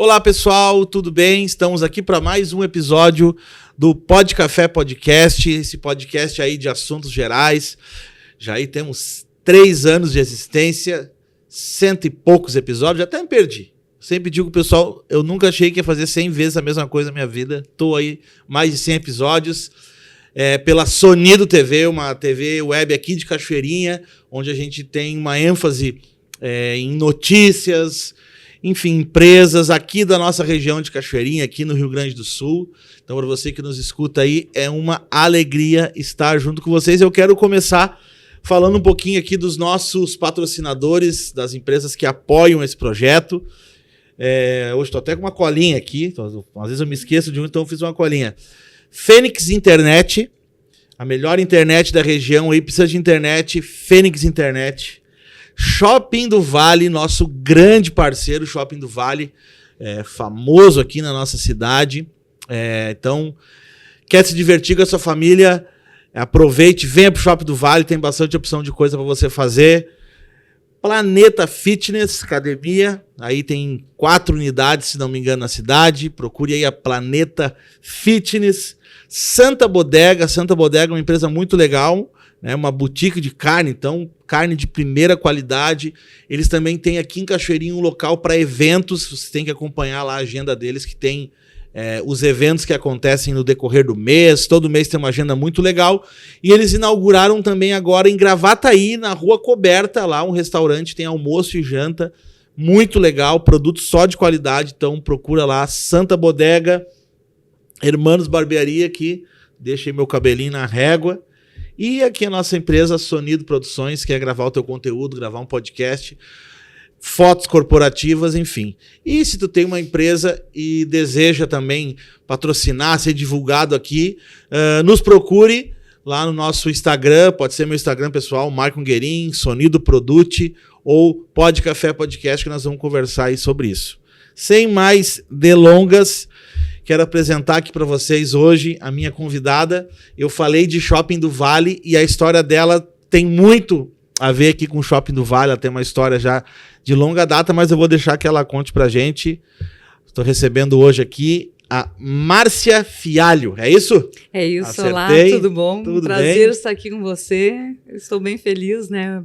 Olá pessoal, tudo bem? Estamos aqui para mais um episódio do Pod Café Podcast, esse podcast aí de assuntos gerais. Já aí temos 3 anos de existência, 100 e poucos episódios, já até me perdi. Sempre digo pessoal, eu nunca achei que ia fazer 100 vezes a mesma coisa na minha vida. Estou aí mais de 100 episódios pela Sonido TV, uma TV web aqui de Cachoeirinha, onde a gente tem uma ênfase em notícias, enfim, empresas aqui da nossa região de Cachoeirinha, aqui no Rio Grande do Sul. Então, para você que nos escuta aí, é uma alegria estar junto com vocês. Eu quero começar falando um pouquinho aqui dos nossos patrocinadores, das empresas que apoiam esse projeto. Hoje estou até com uma colinha aqui, às vezes eu me esqueço de um, então eu fiz uma colinha. Fênix Internet, a melhor internet da região aí, precisa de internet, Fênix Internet. Shopping do Vale, nosso grande parceiro, Shopping do Vale, famoso aqui na nossa cidade. Então, quer se divertir com a sua família, aproveite, venha para o Shopping do Vale, tem bastante opção de coisa para você fazer. Planeta Fitness, academia, aí tem 4 unidades, se não me engano, na cidade. Procure aí a Planeta Fitness. Santa Bodega é uma empresa muito legal, né? Uma boutique de carne, então carne de primeira qualidade. Eles também têm aqui em Cachoeirinha um local para eventos, você tem que acompanhar lá a agenda deles, que tem os eventos que acontecem no decorrer do mês. Todo mês tem uma agenda muito legal. E eles inauguraram também agora em Gravataí, na Rua Coberta, lá um restaurante, tem almoço e janta, muito legal, produto só de qualidade. Então procura lá, Santa Bodega, Hermanos Barbearia, que deixei meu cabelinho na régua. E aqui a nossa empresa Sonido Produções, que é gravar o teu conteúdo, gravar um podcast, fotos corporativas, enfim. E se tu tem uma empresa e deseja também patrocinar, ser divulgado aqui, nos procure lá no nosso Instagram, pode ser meu Instagram pessoal, Marco Guerin, Sonido Produte, ou Pod Café Podcast, que nós vamos conversar aí sobre isso. Sem mais delongas, quero apresentar aqui para vocês hoje a minha convidada. Eu falei de Shopping do Vale e a história dela tem muito a ver aqui com o Shopping do Vale. Ela tem uma história já de longa data, mas eu vou deixar que ela conte pra gente. Estou recebendo hoje aqui a Márcia Fialho, é isso? É isso, Acertei. Olá, tudo bom? Tudo Prazer bem? estar aqui com você. Estou bem feliz, né?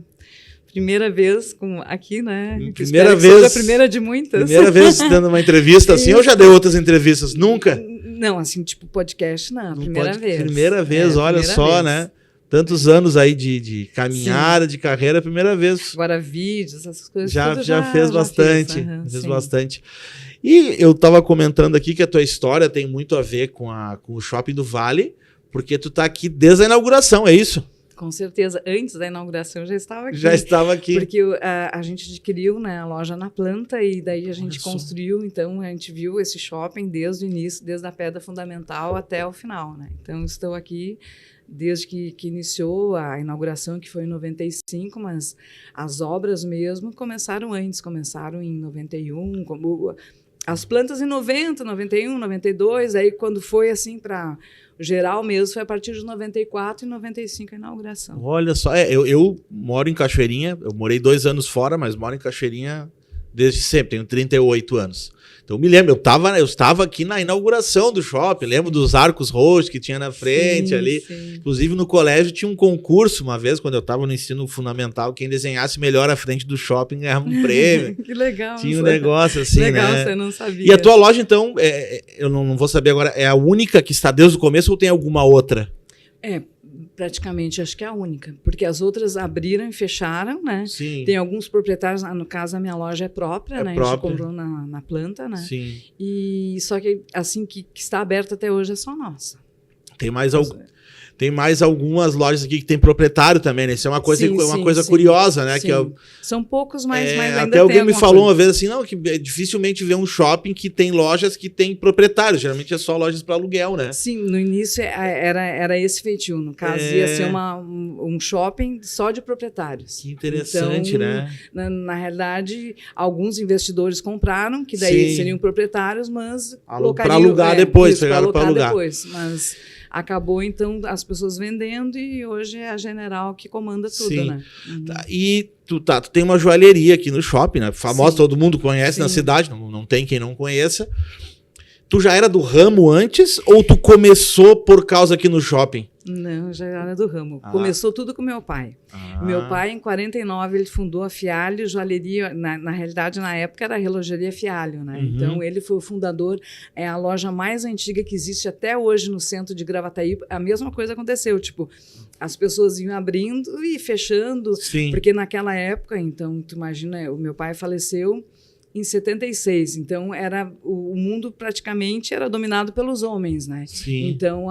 Primeira vez aqui, né? Primeira Espero que vez. seja a primeira de muitas. Primeira vez dando uma entrevista assim, ou já deu outras entrevistas? Nunca? Não, assim, tipo podcast, não. Primeira vez. Primeira vez, olha primeira só, vez. né? Tantos anos aí de caminhada, de carreira, primeira vez. Agora vídeos, essas coisas. Já fez bastante. Fez Fez bastante. E eu estava comentando aqui que a tua história tem muito a ver com o Shopping do Vale, porque tu tá aqui desde a inauguração, é isso? Com certeza. Antes da inauguração eu já estava aqui. Já estava aqui. Porque a gente adquiriu, né, a loja na planta e daí a gente construiu, então a gente viu esse shopping desde o início, desde a pedra fundamental até o final, né? Então estou aqui desde que iniciou a inauguração, que foi em 95, mas as obras mesmo começaram antes, começaram em 91, as plantas em 90, 91, 92, aí quando foi assim para geral mesmo, foi a partir de 94 e 95 a inauguração. Olha só, eu moro em Cachoeirinha, eu morei 2 anos fora, mas moro em Cachoeirinha desde sempre, tenho 38 anos. Então eu me lembro, eu estava aqui na inauguração do shopping, lembro dos arcos roxos que tinha na frente ali. Sim. Inclusive no colégio tinha um concurso uma vez, quando eu estava no ensino fundamental, quem desenhasse melhor à frente do shopping ganhava um prêmio. Que legal. Tinha um negócio assim, legal, né? Você não sabia. E a tua loja, então, eu não vou saber agora, é a única que está desde o começo ou tem alguma outra? Praticamente, acho que é a única, porque as outras abriram e fecharam, né? Sim. Tem alguns proprietários, no caso a minha loja é própria, né? Própria. A gente comprou na planta, né? Sim. E só que assim que está aberta até hoje é só nossa. Tem mais algumas lojas aqui que tem proprietário também, né? Isso é uma coisa, sim, curiosa, né? Sim. Que são poucos, mas ainda até alguém me falou coisa. uma vez assim, não, que dificilmente vê um shopping que tem lojas que tem proprietários. Geralmente é só lojas para aluguel, né? Sim, no início era esse feitio. No caso, ia ser um shopping só de proprietários. Que interessante, então, né? Na realidade, alguns investidores compraram, que daí seriam proprietários, mas para alugar depois, pegaram para alugar. Depois, mas acabou, então, as pessoas vendendo e hoje é a General que comanda tudo, Sim. né? Tá, e tu tem uma joalheria aqui no shopping, né? Famosa, Sim. todo mundo conhece na Sim. cidade, não tem quem não conheça. Tu já era do ramo antes ou tu começou por causa aqui no shopping? Não, já era do ramo. Começou tudo com meu pai. Meu pai, em 49, ele fundou a Fialho Joalheria. Na realidade, na época, era a Relojaria Fialho, né? Então, ele foi o fundador. É a loja mais antiga que existe até hoje no centro de Gravataí. A mesma coisa aconteceu. Tipo, as pessoas iam abrindo e fechando. Sim. Porque naquela época, então, tu imagina, o meu pai faleceu em 76, então o mundo praticamente era dominado pelos homens, né? Sim. Então,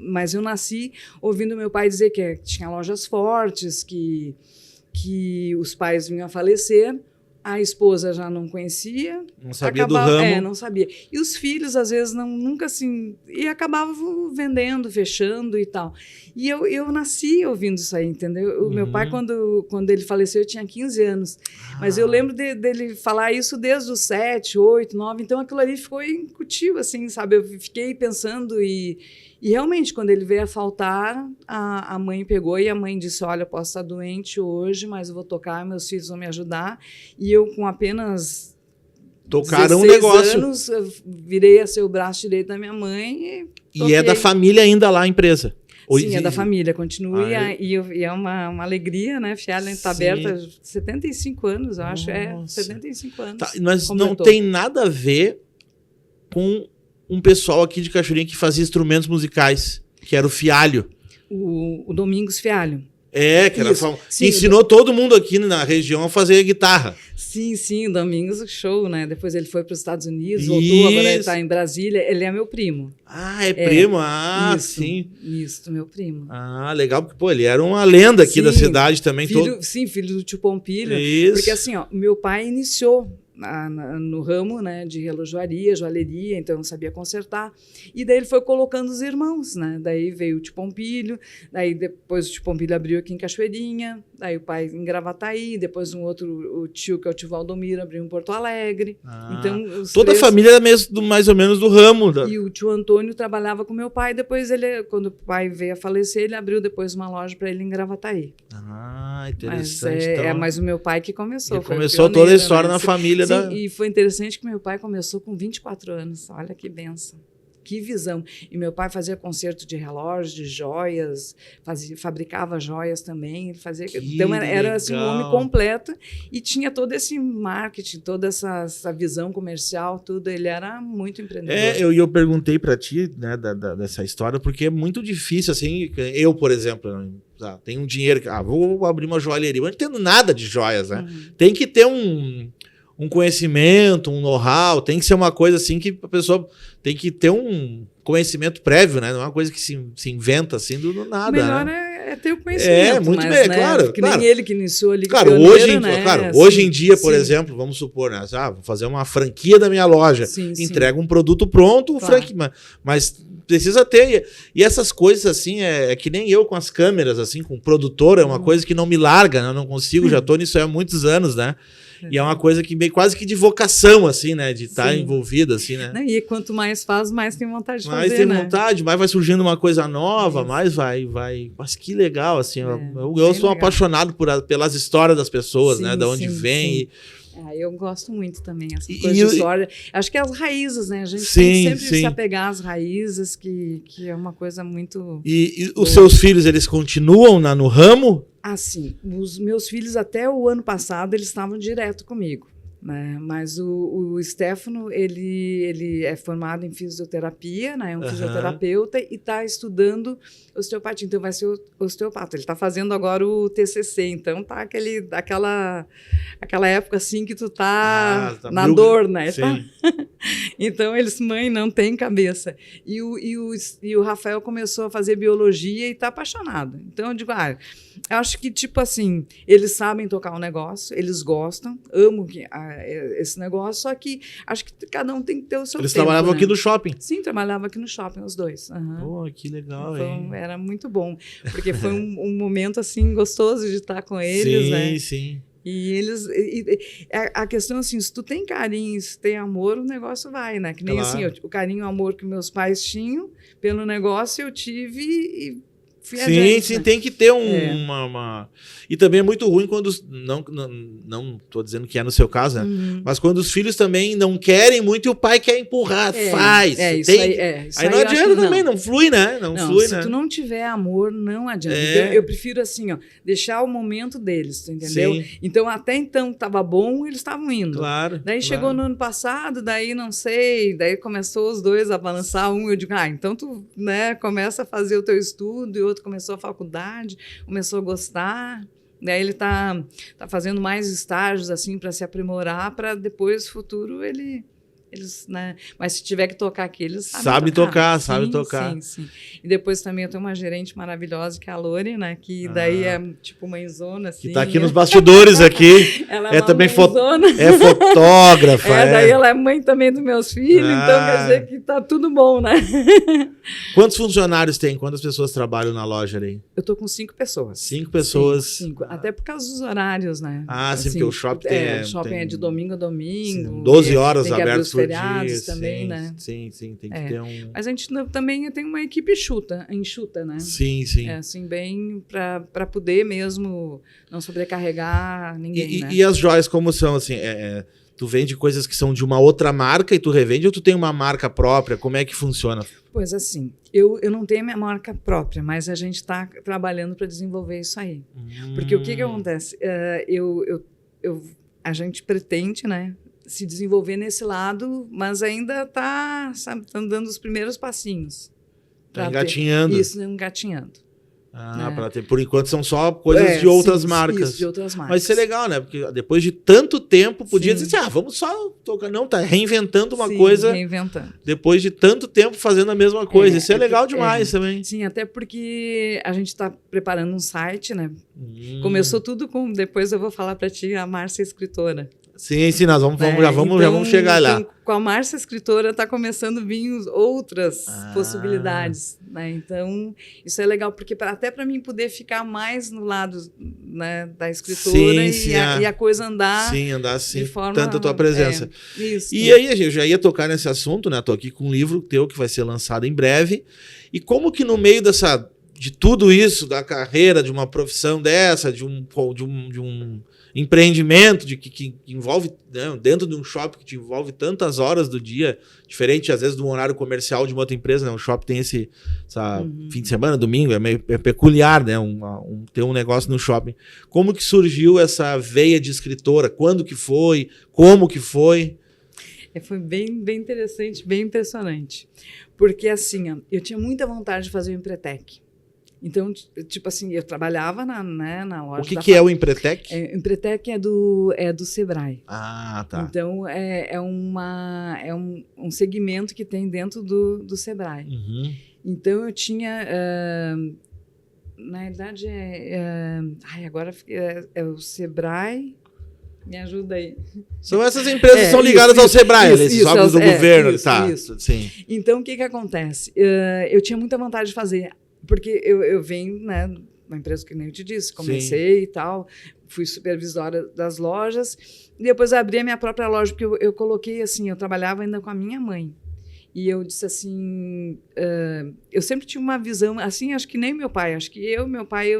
mas eu nasci ouvindo meu pai dizer que tinha lojas fortes, que os pais vinham a falecer, a esposa já não conhecia. Não sabia do ramo. Não sabia. E os filhos, às vezes, nunca assim... E acabavam vendendo, fechando e tal. E eu nasci ouvindo isso aí, entendeu? O meu pai, quando ele faleceu, eu tinha 15 anos. Mas eu lembro dele falar isso desde os 7, 8, 9. Então, aquilo ali ficou incutiu, assim, sabe? Eu fiquei pensando e realmente, quando ele veio a faltar, a mãe pegou e a mãe disse, olha, eu posso estar doente hoje, mas eu vou tocar, meus filhos vão me ajudar. E eu, com apenas tocaram 16 um negócio. anos, eu virei a ser o braço direito da minha mãe E é da família ainda lá a empresa? Sim, é da família, continua. E é uma alegria, né? Fialho está aberta há 75 anos, eu acho. É, 75 anos. Tá, mas não tem nada a ver com um pessoal aqui de Cachoeirinha que fazia instrumentos musicais, que era o Fialho. O Domingos Fialho. É, que era que ensinou todo mundo aqui na região a fazer guitarra. Sim, o Domingos, show, né? Depois ele foi para os Estados Unidos, voltou, agora ele está em Brasília. Ele é meu primo. Ah, é primo? Isso, sim. Isso, meu primo. Ah, legal, porque, pô, ele era uma lenda aqui da cidade também. Sim, filho do tio Pompilho. Isso. Porque assim, ó, meu pai iniciou no ramo, né, de relojoaria, joalheria, então eu sabia consertar. E daí ele foi colocando os irmãos, né? Daí veio o tio Pompilho, daí depois o tio Pompilho abriu aqui em Cachoeirinha, daí o pai em Gravataí, depois um outro, o tio, que é o tio Valdomiro, abriu em Porto Alegre. Então, toda a família era mais ou menos do ramo. E o tio Antônio trabalhava com meu pai, depois quando o pai veio a falecer, ele abriu depois uma loja para ele em Gravataí. Ah, interessante. Mas o meu pai que começou. Ele começou pioneiro, toda a história, né? Na família. Sim, e foi interessante que meu pai começou com 24 anos. Olha que benção. Que visão. E meu pai fazia concerto de relógios, de joias, fabricava joias também. Ele fazia, então era assim, um homem completo e tinha todo esse marketing, toda essa visão comercial, tudo. Ele era muito empreendedor. Eu perguntei para ti, né, dessa história, porque é muito difícil, assim, eu, por exemplo, tenho um dinheiro, vou abrir uma joalheria, mas não entendo nada de joias, né? Tem que ter um conhecimento, um know-how, tem que ser uma coisa assim que a pessoa tem que ter um conhecimento prévio, né? Não é uma coisa que se inventa assim do nada. O melhor, né? É ter o conhecimento. Muito bem, né? Claro. Que nem ele que iniciou ali. Claro, hoje em dia, por exemplo, vamos supor, né? Vou fazer uma franquia da minha loja, entrega um produto pronto, mas precisa ter. E essas coisas assim, é que nem eu com as câmeras, assim, com o produtor, é uma coisa que não me larga, né? Eu não consigo, já tô nisso há muitos anos, né? E é uma coisa que meio quase que de vocação, assim, né? De estar envolvida, assim, né? E quanto mais faz, mais tem vontade de fazer, mais tem vontade, mais vai surgindo uma coisa nova, mais vai. Mas que legal, assim. Eu sou apaixonado pelas histórias das pessoas, né? Da onde vem. Eu gosto muito também, essa coisa de história. Acho que é as raízes, né? A gente tem que sempre se apegar às raízes, que é uma coisa muito... E os seus filhos, eles continuam no ramo? Sim. Os meus filhos, até o ano passado, eles estavam direto comigo. Né? Mas o Stefano, ele é formado em fisioterapia, né? É um fisioterapeuta e está estudando osteopatia, então vai ser osteopata. Ele está fazendo agora o TCC, então tá aquela época assim que tu tá na dor, né? Então mãe, não tem cabeça. E o Rafael começou a fazer biologia e está apaixonado. Então eu digo, eu acho que, tipo assim, eles sabem tocar um negócio, eles gostam, amam esse negócio, só que acho que cada um tem que ter o seu tempo. Eles trabalhavam aqui no shopping? Sim, trabalhavam aqui no shopping, os dois. Pô, que legal, então, era muito bom, porque foi um momento, assim, gostoso de estar com eles, né? Sim. E eles... a questão, assim, se tu tem carinho, se tem amor, o negócio vai, né? Que nem assim, o carinho e o amor que meus pais tinham pelo negócio, eu tive e fui adiante, Sim, né? tem que ter uma... E também é muito ruim quando... Não tô dizendo que é no seu caso, né? Mas quando os filhos também não querem muito e o pai quer empurrar, faz. Isso aí, isso aí não adianta também, não flui, né? Não flui, se né? tu não tiver amor, não adianta. Eu prefiro, assim, ó, deixar o momento deles, tu entendeu? Sim. Então, até então, tava bom, eles estavam indo. Claro. Daí chegou no ano passado, daí não sei, daí começou os dois a balançar eu digo, então tu, né, começa a fazer o teu estudo, e o outro começou a faculdade, começou a gostar. Daí ele tá fazendo mais estágios assim para se aprimorar, para depois futuro eles, né? Mas se tiver que tocar aqui, eles sabem tocar. Sabe tocar. Sim. E depois também eu tenho uma gerente maravilhosa, que é a Lori, né? Que daí é tipo mãezona, assim. Que tá aqui nos bastidores aqui. Ela é também é fotógrafa. Daí ela é mãe também dos meus filhos, então quer dizer que tá tudo bom, né? Quantos funcionários tem? Quantas pessoas trabalham na loja ali? Eu tô com 5 pessoas. 5 pessoas? 5. Até por causa dos horários, né? Sim, porque o shopping tem... O shopping é de domingo a domingo. Sim, 12 horas tem abertos por feriados dia. também, né? Sim, tem que ter um... Mas a gente também tem uma equipe enxuta, né? Sim. É assim, bem para poder mesmo não sobrecarregar ninguém, né? E as joias como são, assim, tu vende coisas que são de uma outra marca e tu revende ou tu tem uma marca própria? Como é que funciona? Pois assim, eu não tenho minha marca própria, mas a gente está trabalhando para desenvolver isso aí. Porque o que acontece? A gente pretende, né, se desenvolver nesse lado, mas ainda está dando os primeiros passinhos. Engatinhando. Isso, engatinhando. Por enquanto são só coisas de outras marcas. Isso, de outras marcas. Mas isso é legal, né? Porque depois de tanto tempo, podia dizer assim, vamos só tocar. Não, tá reinventando uma coisa. Reinventando. Depois de tanto tempo fazendo a mesma coisa. Isso é legal demais também. Sim, até porque a gente está preparando um site, né? Começou tudo com... Depois eu vou falar para ti, a Márcia Escritora. Sim, nós já vamos chegar lá. Com a Márcia Escritora está começando a vir outras possibilidades, né? Então, isso é legal, porque até para mim poder ficar mais no lado, né, da escritora e a coisa andar. Sim, andar assim, de forma, tanto a tua presença. Isso. E aí, eu já ia tocar nesse assunto, né? Estou aqui com um livro teu que vai ser lançado em breve. E como que no meio de tudo isso, da carreira, de uma profissão dessa, de um empreendimento que envolve, né, dentro de um shopping que te envolve tantas horas do dia, diferente às vezes do horário comercial de uma outra empresa, né? O shopping tem esse fim de semana, domingo, é peculiar, né? Ter um negócio no shopping. Como que surgiu essa veia de escritora? Quando que foi? Como que foi? Foi bem interessante, bem impressionante. Porque assim, eu tinha muita vontade de fazer o Empretec. Então, tipo assim, eu trabalhava na loja. O que é o Empretec? O Empretec é do Sebrae. Ah, tá. Então, é um segmento que tem dentro do Sebrae. Então, eu tinha... na verdade, agora é o Sebrae... Me ajuda aí. São essas empresas que são ligadas ao Sebrae, esses órgãos do governo. Sim. Então, o que acontece? Eu tinha muita vontade de fazer... Porque eu venho, né, uma empresa que nem eu te disse, comecei e tal, fui supervisora das lojas, e depois abri a minha própria loja, porque eu coloquei assim, eu trabalhava ainda com a minha mãe. E eu disse assim, eu sempre tinha uma visão, assim, acho que nem meu pai, acho que meu pai,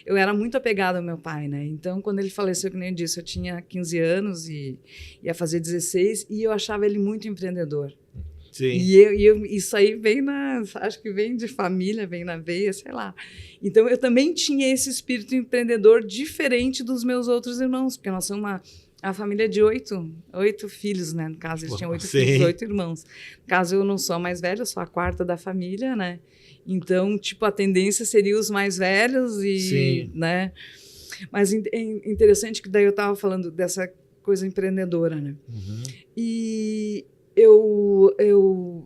eu era muito apegada ao meu pai, né? Então, quando ele faleceu, que nem eu disse, eu tinha 15 anos e ia fazer 16, e eu achava ele muito empreendedor. Sim. E isso aí acho que vem de família, vem na veia, sei lá. Então, eu também tinha esse espírito empreendedor diferente dos meus outros irmãos, porque nós somos a família de 8 filhos, né? No caso, eles tinham 8 filhos, 8 irmãos. No caso, eu não sou a mais velha, eu sou a quarta da família, né? Então, tipo, a tendência seria os mais velhos né? Mas é interessante que daí eu estava falando dessa coisa empreendedora, né? E... Eu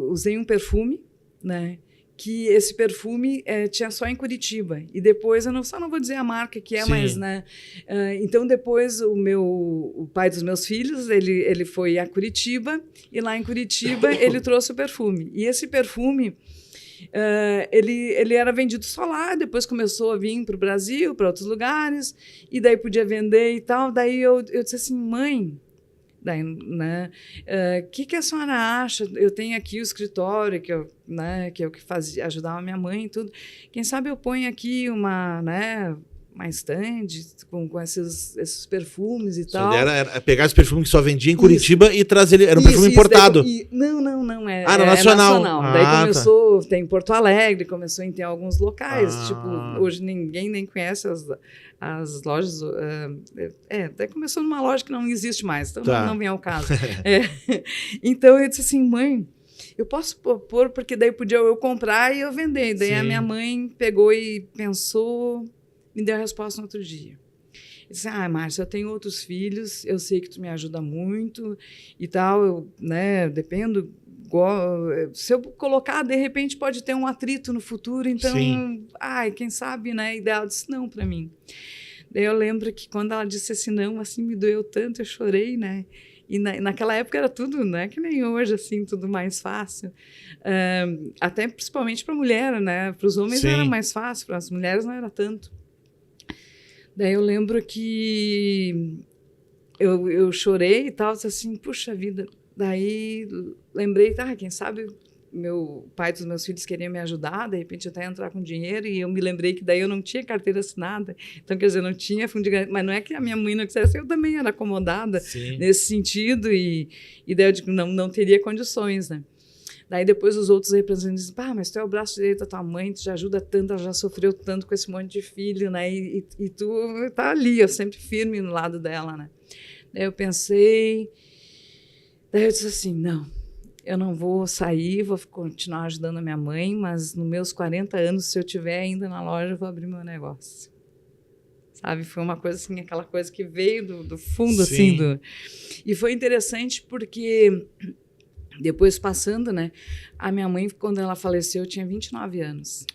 usei um perfume, né? Que esse perfume tinha só em Curitiba. E depois, eu só não vou dizer a marca que é, mas, né? Então, depois, o pai dos meus filhos, ele foi a Curitiba, e lá em Curitiba, ele trouxe o perfume. E esse perfume, Ele era vendido só lá, depois começou a vir para o Brasil, para outros lugares, e daí podia vender e tal. Daí eu disse assim, mãe, daí, né, que a senhora acha? Eu tenho aqui o escritório, que é o que fazia, ajudava a minha mãe e tudo. Quem sabe eu ponho aqui uma stand com esses perfumes e tal. Era pegar esse perfume que só vendia em Curitiba e trazer ele. Era um perfume importado. Não. Era nacional. Daí começou, tem em Porto Alegre, começou em ter alguns locais. Tipo, hoje ninguém nem conhece as lojas. Daí começou numa loja que não existe mais, então não vem ao caso. Então eu disse assim, mãe, eu posso pôr, porque daí podia eu comprar e eu vender. Daí a minha mãe pegou e pensou, me deu a resposta no outro dia. Eu disse, Márcia, eu tenho outros filhos, eu sei que tu me ajuda muito e tal, eu dependo. Se eu colocar, de repente pode ter um atrito no futuro, então, quem sabe, né? E daí ela disse não para mim. Daí eu lembro que quando ela disse assim, não, assim, me doeu tanto, eu chorei, né? E naquela época era tudo, né? Que nem hoje, assim, tudo mais fácil. Até principalmente para a mulher, né? Para os homens era mais fácil, para as mulheres não era tanto. Daí eu lembro que eu chorei e tal, disse assim, puxa vida. Daí lembrei, quem sabe meu pai dos meus filhos queria me ajudar, de repente até entrar com dinheiro, e eu me lembrei que daí eu não tinha carteira assinada, então, quer dizer, não tinha fundo de garantia, mas não é que a minha mãe não quisesse, eu também era acomodada nesse sentido, e daí eu digo, não teria condições, né? Daí depois os outros representantes dizem, mas tu é o braço direito da tua mãe, tu já ajuda tanto, ela já sofreu tanto com esse monte de filho, né? E tu tá ali, eu sempre firme no lado dela, né? Daí eu pensei, daí eu disse assim, não, eu não vou sair, vou continuar ajudando a minha mãe, mas nos meus 40 anos, se eu estiver ainda na loja, eu vou abrir meu negócio. Sabe? Foi uma coisa assim, aquela coisa que veio do fundo, assim. E foi interessante porque depois passando, né? A minha mãe, quando ela faleceu, eu tinha 29 anos.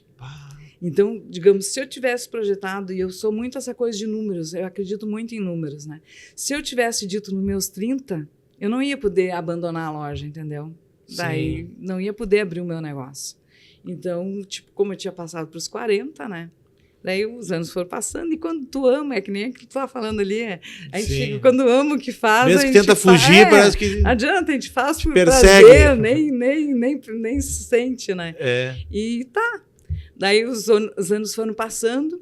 Então, digamos, se eu tivesse projetado, e eu sou muito essa coisa de números, eu acredito muito em números, né? Se eu tivesse dito nos meus 30, eu não ia poder abandonar a loja, entendeu? Daí não ia poder abrir o meu negócio. Então, tipo, como eu tinha passado para os 40, né? Daí os anos foram passando, e quando tu ama, é que nem que tu tá falando ali, a gente chega, quando ama o que faz, mesmo que tenta fugir, parece que adianta, a gente faz por persegue. Prazer, nem se sente, né? E tá. Daí os anos foram passando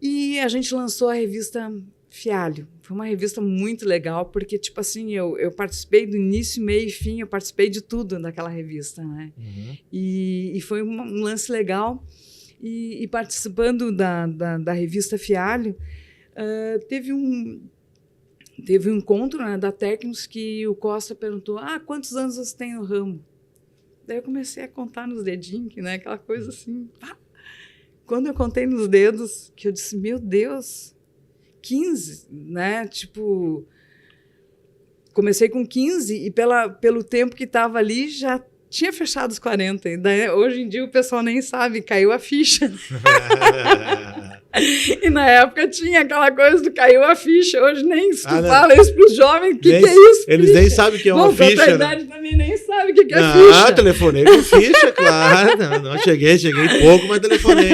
e a gente lançou a revista Fialho. Foi uma revista muito legal, porque, tipo assim, eu participei do início, meio e fim, eu participei de tudo daquela revista, né? E foi um lance legal. E participando da revista Fialho, teve um encontro, né, da Técnicos, que o Costa perguntou, quantos anos você tem no ramo? Daí eu comecei a contar nos dedinhos, né, aquela coisa assim. Quando eu contei nos dedos, que eu disse, meu Deus, 15, né? Tipo, comecei com 15 e pelo tempo que estava ali, já tinha fechado os 40. E daí, hoje em dia o pessoal nem sabe, caiu a ficha. E na época tinha aquela coisa do caiu a ficha. Hoje nem se tu fala isso para os jovens, o que é isso? Eles nem sabem o que é uma ficha. A idade também nem sabe o que é ficha. Telefonei com ficha, claro. Não, cheguei pouco, mas telefonei.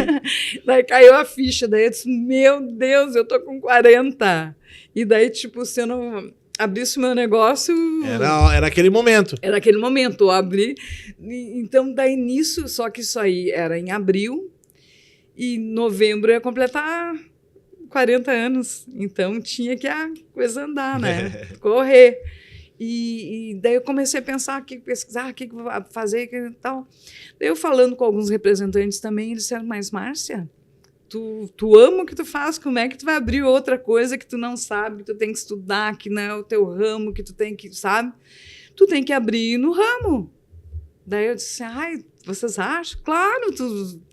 Daí caiu a ficha. Daí eu disse, meu Deus, eu tô com 40. E daí, tipo, se eu não abrisse o meu negócio... Era aquele momento. Era aquele momento, eu abri. Então, daí nisso, só que isso aí era em abril, e em novembro eu ia completar 40 anos. Então, tinha que a coisa andar, né? Correr. E daí eu comecei a pensar, pesquisar, o que vou fazer e tal. Daí eu falando com alguns representantes também, eles disseram, mas Márcia, tu ama o que tu faz, como é que tu vai abrir outra coisa que tu não sabe, que tu tem que estudar, que não é o teu ramo, que tu tem que, sabe? Tu tem que abrir no ramo. Daí eu disse, vocês acham? Claro,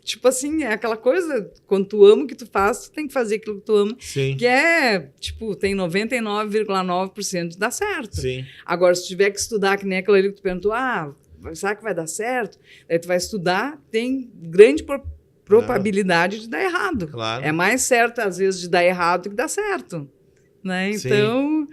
tipo assim, é aquela coisa, quando tu ama o que tu faz, tu tem que fazer aquilo que tu ama. Sim. Que é, tipo, tem 99,9% de dar certo. Sim. Agora, se tu tiver que estudar, que nem aquilo ali que tu perguntou, será que vai dar certo? Daí tu vai estudar, tem grande probabilidade de dar errado. Claro. É mais certo, às vezes, de dar errado do que dar certo. Né? Então,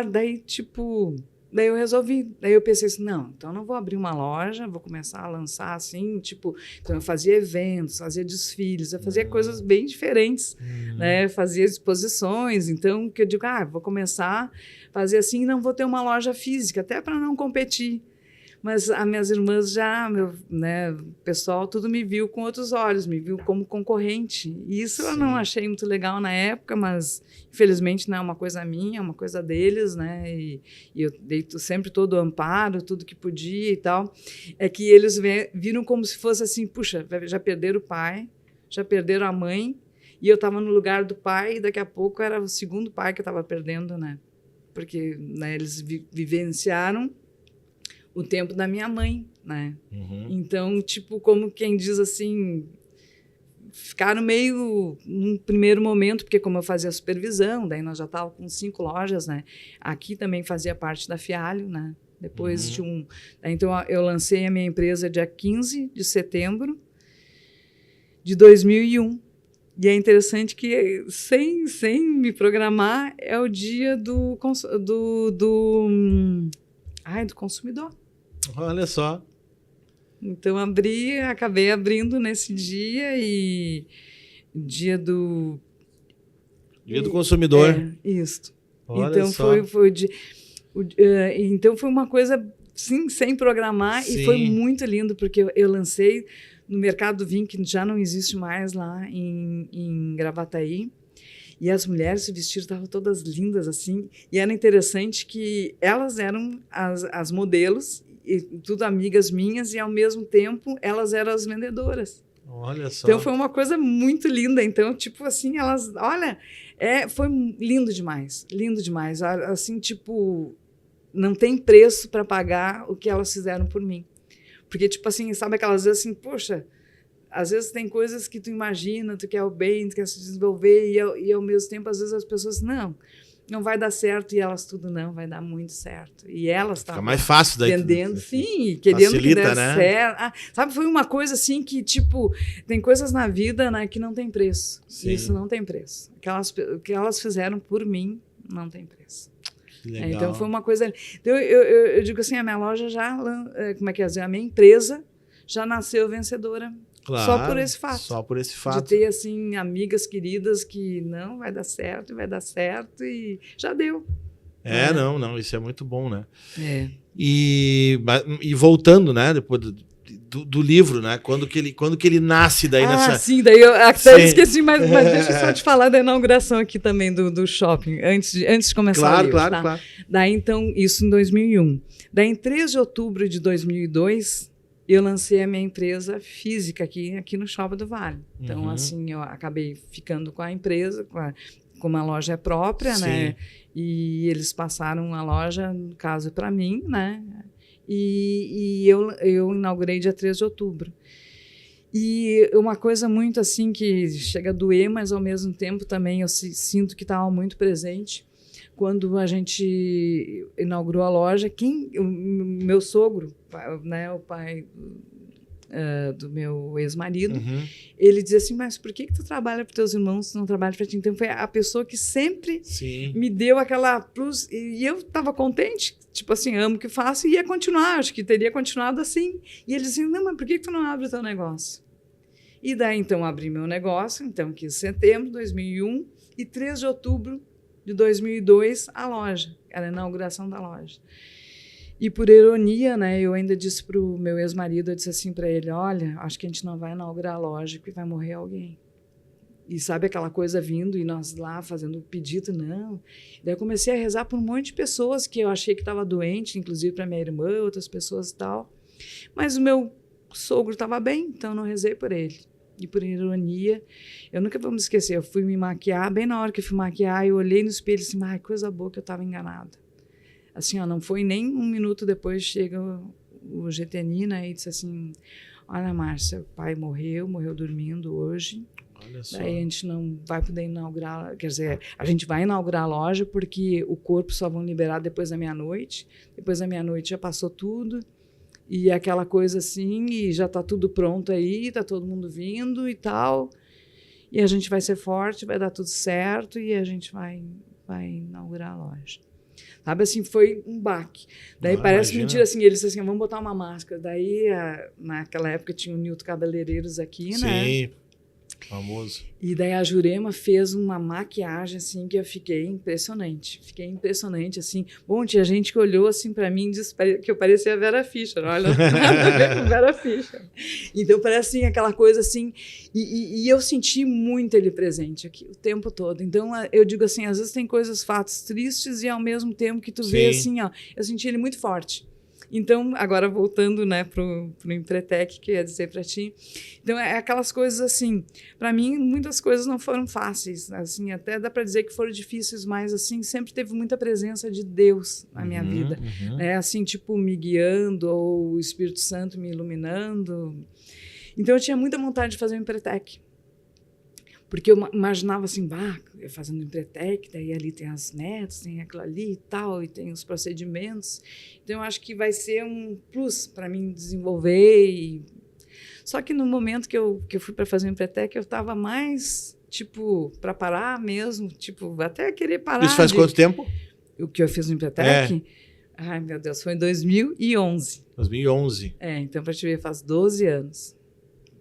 daí tipo... Daí eu resolvi, daí eu pensei assim, não, então eu não vou abrir uma loja, vou começar a lançar assim, tipo, então eu fazia eventos, fazia desfiles, eu fazia coisas bem diferentes, né, fazia exposições, então que eu digo, vou começar a fazer assim, não vou ter uma loja física, até para não competir. Mas as minhas irmãs já, né, o pessoal tudo me viu com outros olhos, me viu como concorrente. E isso eu não achei muito legal na época, mas infelizmente não é uma coisa minha, é uma coisa deles, né? E eu dei sempre todo o amparo, tudo que podia e tal. É que eles viram como se fosse assim, puxa, já perderam o pai, já perderam a mãe, e eu estava no lugar do pai, e daqui a pouco era o segundo pai que eu estava perdendo, né? Porque, né, eles vivenciaram o tempo da minha mãe, né? Então, tipo, como quem diz assim, ficaram meio num primeiro momento, porque como eu fazia supervisão, daí nós já estávamos com 5 lojas, né? Aqui também fazia parte da Fialho, né? Depois de então, eu lancei a minha empresa dia 15 de setembro de 2001. E é interessante que, sem me programar, é o dia do consumidor. Olha só. Então, acabei abrindo nesse dia e dia do... Dia do consumidor. Isso. Olha então, só. então, foi uma coisa, sim, sem programar, e foi muito lindo, porque eu lancei no Mercado do Vinho, que já não existe mais lá em Gravataí, e as mulheres se vestiram, estavam todas lindas, assim, e era interessante que elas eram as modelos, e tudo amigas minhas, e ao mesmo tempo elas eram as vendedoras. Olha só. Então foi uma coisa muito linda. Então, tipo assim, elas, olha, foi lindo demais, assim, tipo, não tem preço para pagar o que elas fizeram por mim. Porque, tipo assim, sabe aquelas vezes assim, poxa, às vezes tem coisas que tu imagina, tu quer o bem, tu quer se desenvolver, e ao mesmo tempo, às vezes as pessoas, não vai dar certo, e elas tudo, não, vai dar muito certo. E elas estavam mais fácil daí, vendendo, sim, querendo facilita, que desse né? certo. Sabe, foi uma coisa assim que, tipo, tem coisas na vida, né, que não tem preço. Sim. Isso não tem preço. O que elas fizeram por mim, não tem preço. Que legal. Então, foi uma coisa... Então, eu digo assim, a minha loja já... Como é que é dizer? A minha empresa já nasceu vencedora. Claro, só por esse fato. Só por esse fato. De ter, assim, amigas queridas que não, vai dar certo, e já deu. Não, isso é muito bom, né? E voltando, né, depois do livro, né, quando que ele nasce daí nessa... sim, daí eu até esqueci, mas deixa eu só te falar da inauguração aqui também do shopping, antes de começar o livro. Claro. Daí, então, isso em 2001. Daí, em 3 de outubro de 2002... eu lancei a minha empresa física aqui no Shopping do Vale. Então, assim, eu acabei ficando com a empresa, com uma loja própria, né? E eles passaram a loja, no caso, para mim, né? E eu inaugurei dia 3 de outubro. E uma coisa muito, assim, que chega a doer, mas, ao mesmo tempo, também eu sinto que estava muito presente. Quando a gente inaugurou a loja, o meu sogro, né, o pai do meu ex-marido, ele dizia assim, mas por que tu trabalha para teus irmãos, tu não trabalha para ti? Então, foi a pessoa que sempre me deu aquela plus, e eu estava contente, tipo assim, amo o que faço, e ia continuar, acho que teria continuado assim. E ele dizia, não, mas por que tu não abre o teu negócio? E daí, então, abri meu negócio, então, que em setembro de 2001, e 3 de outubro de 2002, a loja, era a inauguração da loja. E por ironia, né, eu ainda disse para o meu ex-marido, eu disse assim para ele, olha, acho que a gente não vai inaugurar a loja porque vai morrer alguém. E sabe aquela coisa vindo e nós lá fazendo pedido, não. Daí eu comecei a rezar por um monte de pessoas que eu achei que estava doente, inclusive para minha irmã, outras pessoas e tal. Mas o meu sogro estava bem, então eu não rezei por ele. E por ironia, eu nunca vou me esquecer, eu fui me maquiar, bem na hora que eu fui maquiar, eu olhei no espelho e disse, ai, coisa boa que eu estava enganada. Assim, não foi nem 1 minuto depois, chega o GTNI, né, e disse assim, olha, Márcia, o pai morreu dormindo hoje, olha só. Daí a gente não vai poder inaugurar, quer dizer, a gente vai inaugurar a loja porque o corpo só vão liberar depois da meia-noite já passou tudo, e aquela coisa assim, e já está tudo pronto aí, está todo mundo vindo e tal, e a gente vai ser forte, vai dar tudo certo, e a gente vai inaugurar a loja. Sabe, assim, foi um baque. Daí parece imagina. mentira, assim, eles assim, vamos botar uma máscara. Daí, naquela época, tinha o Nilton Cabeleireiros aqui, né? Sim, famoso. E daí a Jurema fez uma maquiagem, assim, que eu fiquei impressionante. Fiquei impressionante, assim. Bom, tinha gente que olhou, assim, pra mim e disse que eu parecia a Vera Fischer. Olha, nada a ver com Vera Fischer. Então, parece, assim, aquela coisa, assim... E eu senti muito ele presente aqui, o tempo todo. Então, eu digo assim, às vezes tem coisas, fatos tristes e, ao mesmo tempo, que tu vê, assim, ó... Eu senti ele muito forte. Então, agora voltando, né, pro Empretec, que eu ia dizer para ti. Então, é aquelas coisas assim, para mim, muitas coisas não foram fáceis, assim, até dá para dizer que foram difíceis, mas, assim, sempre teve muita presença de Deus na minha vida. Né? Assim, tipo, me guiando, ou o Espírito Santo me iluminando. Então, eu tinha muita vontade de fazer o Empretec. Porque eu imaginava assim, eu fazendo Empretec, daí ali tem as metas, tem aquilo ali e tal, e tem os procedimentos. Então, eu acho que vai ser um plus para mim desenvolver. Só que no momento que eu fui para fazer o Empretec, eu estava mais, tipo, para parar mesmo, tipo, até querer parar. Isso faz quanto tempo? O que eu fiz no Empretec? Ai, meu Deus, foi em 2011. 2011. Então, para te ver, faz 12 anos.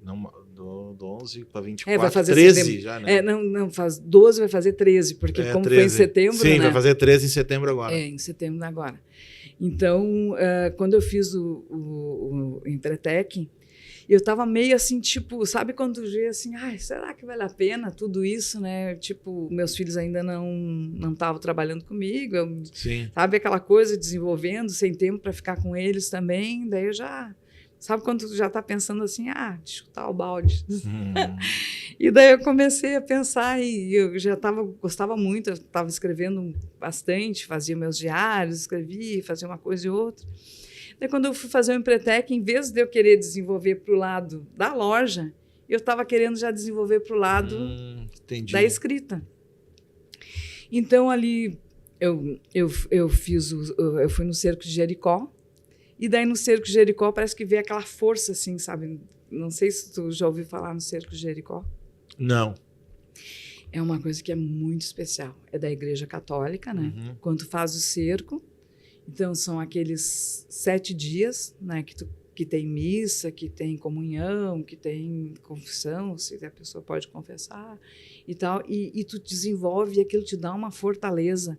Não... Do 11 para 24, vai fazer 13 setembro. já, né? Não, faz 12, vai fazer 13, porque como 13. Foi em setembro, sim, né? vai fazer 13 em setembro agora. Em setembro agora. Então, quando eu fiz o Empretec, eu estava meio assim, tipo, sabe quando tu vê assim, será que vale a pena tudo isso, né? Tipo, meus filhos ainda não estavam trabalhando comigo, Sim. Sabe aquela coisa, desenvolvendo, sem tempo para ficar com eles também, daí eu já... Sabe quando tu já está pensando assim, chutar o balde. E daí eu comecei a pensar e eu gostava muito, eu estava escrevendo bastante, fazia meus diários, escrevia, fazia uma coisa e outra. Daí quando eu fui fazer o Empretec, em vez de eu querer desenvolver para o lado da loja, eu estava querendo já desenvolver para o lado da escrita. Então ali eu fui no Cerco de Jericó. E daí no Cerco de Jericó parece que veio aquela força, assim, sabe? Não sei se tu já ouviu falar no Cerco de Jericó. Não. É uma coisa que é muito especial. É da Igreja Católica, né? Quando tu faz o cerco, então são aqueles 7 dias, né? Que tem missa, que tem comunhão, que tem confissão, se a pessoa pode confessar e tal, e tu desenvolve e aquilo te dá uma fortaleza,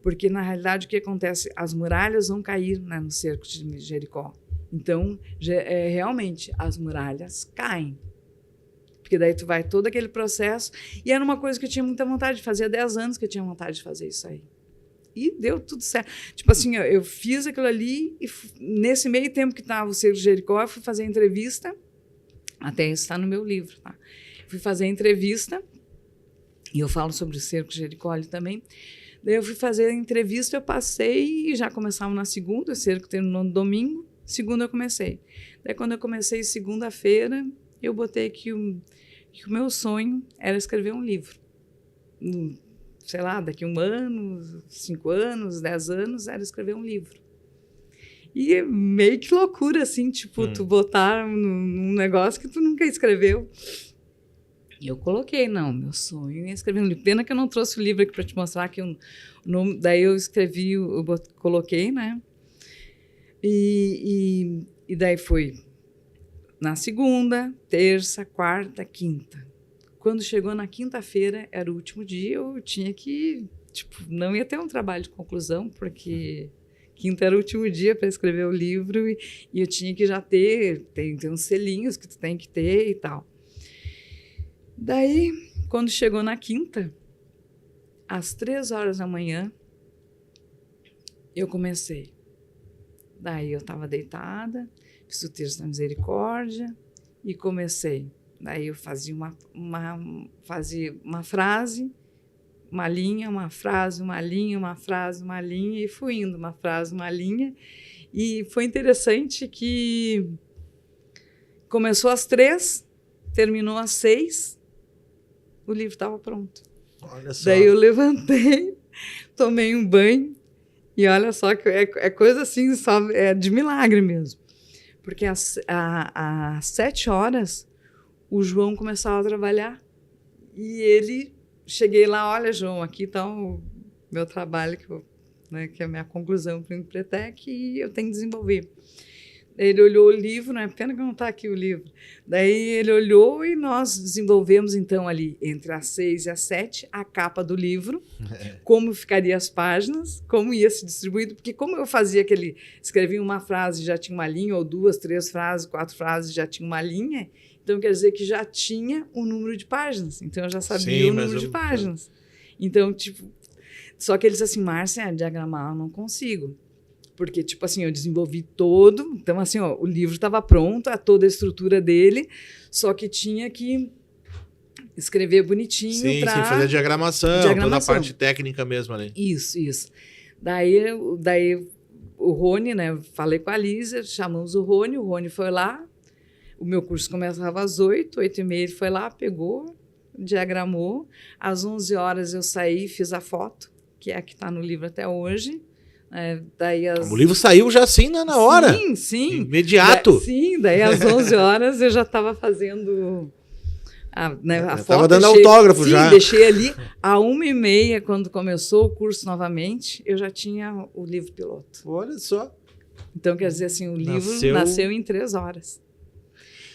porque na realidade o que acontece? As muralhas vão cair, né, no Cerco de Jericó. Então, realmente, as muralhas caem. Porque daí tu vai todo aquele processo, e era uma coisa que eu tinha muita vontade de fazer, há 10 anos que eu tinha vontade de fazer isso aí. E deu tudo certo. Tipo assim, eu fiz aquilo ali e nesse meio tempo que estava o Cerco de Jericó, eu fui fazer entrevista, até isso está no meu livro, tá? Fui fazer entrevista, e eu falo sobre o Cerco de Jericó ali também. Daí eu fui fazer a entrevista, eu passei e já começava na segunda, o cerco terminou no domingo, segunda eu comecei. Daí quando eu comecei segunda-feira, eu botei que o meu sonho era escrever um livro. Sei lá, daqui 1 ano, 5 anos, 10 anos, era escrever um livro. E é meio que loucura, assim, tipo, tu botar num negócio que tu nunca escreveu. E eu coloquei, meu sonho é escrever um livro. Pena que eu não trouxe o livro aqui para te mostrar que daí eu escrevi, coloquei, né? E daí foi na segunda, terça, quarta, quinta. Quando chegou na quinta-feira, era o último dia, eu tinha que... Tipo, não ia ter um trabalho de conclusão, porque quinta era o último dia para escrever o livro e eu tinha que já ter uns selinhos que tu tem que ter e tal. Daí, quando chegou na quinta, às 3h da manhã, eu comecei. Daí eu estava deitada, fiz o Terço da Misericórdia e comecei. Daí eu fazia uma frase, uma linha, uma frase, uma linha, uma frase, uma linha, e fui indo, uma frase, uma linha. E foi interessante que começou às 3h, terminou às 6h, o livro estava pronto. Olha só. Daí eu levantei, tomei um banho, e olha só que é coisa assim, sabe, é de milagre mesmo. Porque às 7h, o João começava a trabalhar e cheguei lá, olha, João, aqui está o meu trabalho que eu né, que é a minha conclusão para o Empretec, e eu tenho que desenvolver. Ele olhou o livro, né? Pena que não está aqui o livro. Daí ele olhou e nós desenvolvemos, então, ali, entre as 6 e as 7, a capa do livro, como ficaria as páginas, como ia se distribuindo, porque como eu fazia escrevia uma frase, já tinha uma linha, ou 2, 3 frases, 4 frases, já tinha uma linha, então quer dizer que já tinha o número de páginas, então eu já sabia o número de páginas. Então, tipo, só que eles assim, Márcia, diagramar eu não consigo. Porque, tipo assim, eu desenvolvi todo, então, assim, ó, o livro estava pronto, toda a estrutura dele, só que tinha que escrever bonitinho para... Sim, fazer a diagramação, toda a parte técnica mesmo ali. Isso. Daí o Rony, né, falei com a Lísia, chamamos o Rony foi lá, o meu curso começava às 8, 8h30, ele foi lá, pegou, diagramou, às 11 horas eu saí, fiz a foto, que é a que está no livro até hoje. O livro saiu já assim na hora. Sim. Imediato. Daí às 11 horas eu já estava fazendo a foto. Estava dando autógrafo já. Sim, deixei ali. À 1h30, quando começou o curso novamente, eu já tinha o livro piloto. Olha só. Então, quer dizer assim, o livro nasceu em 3 horas.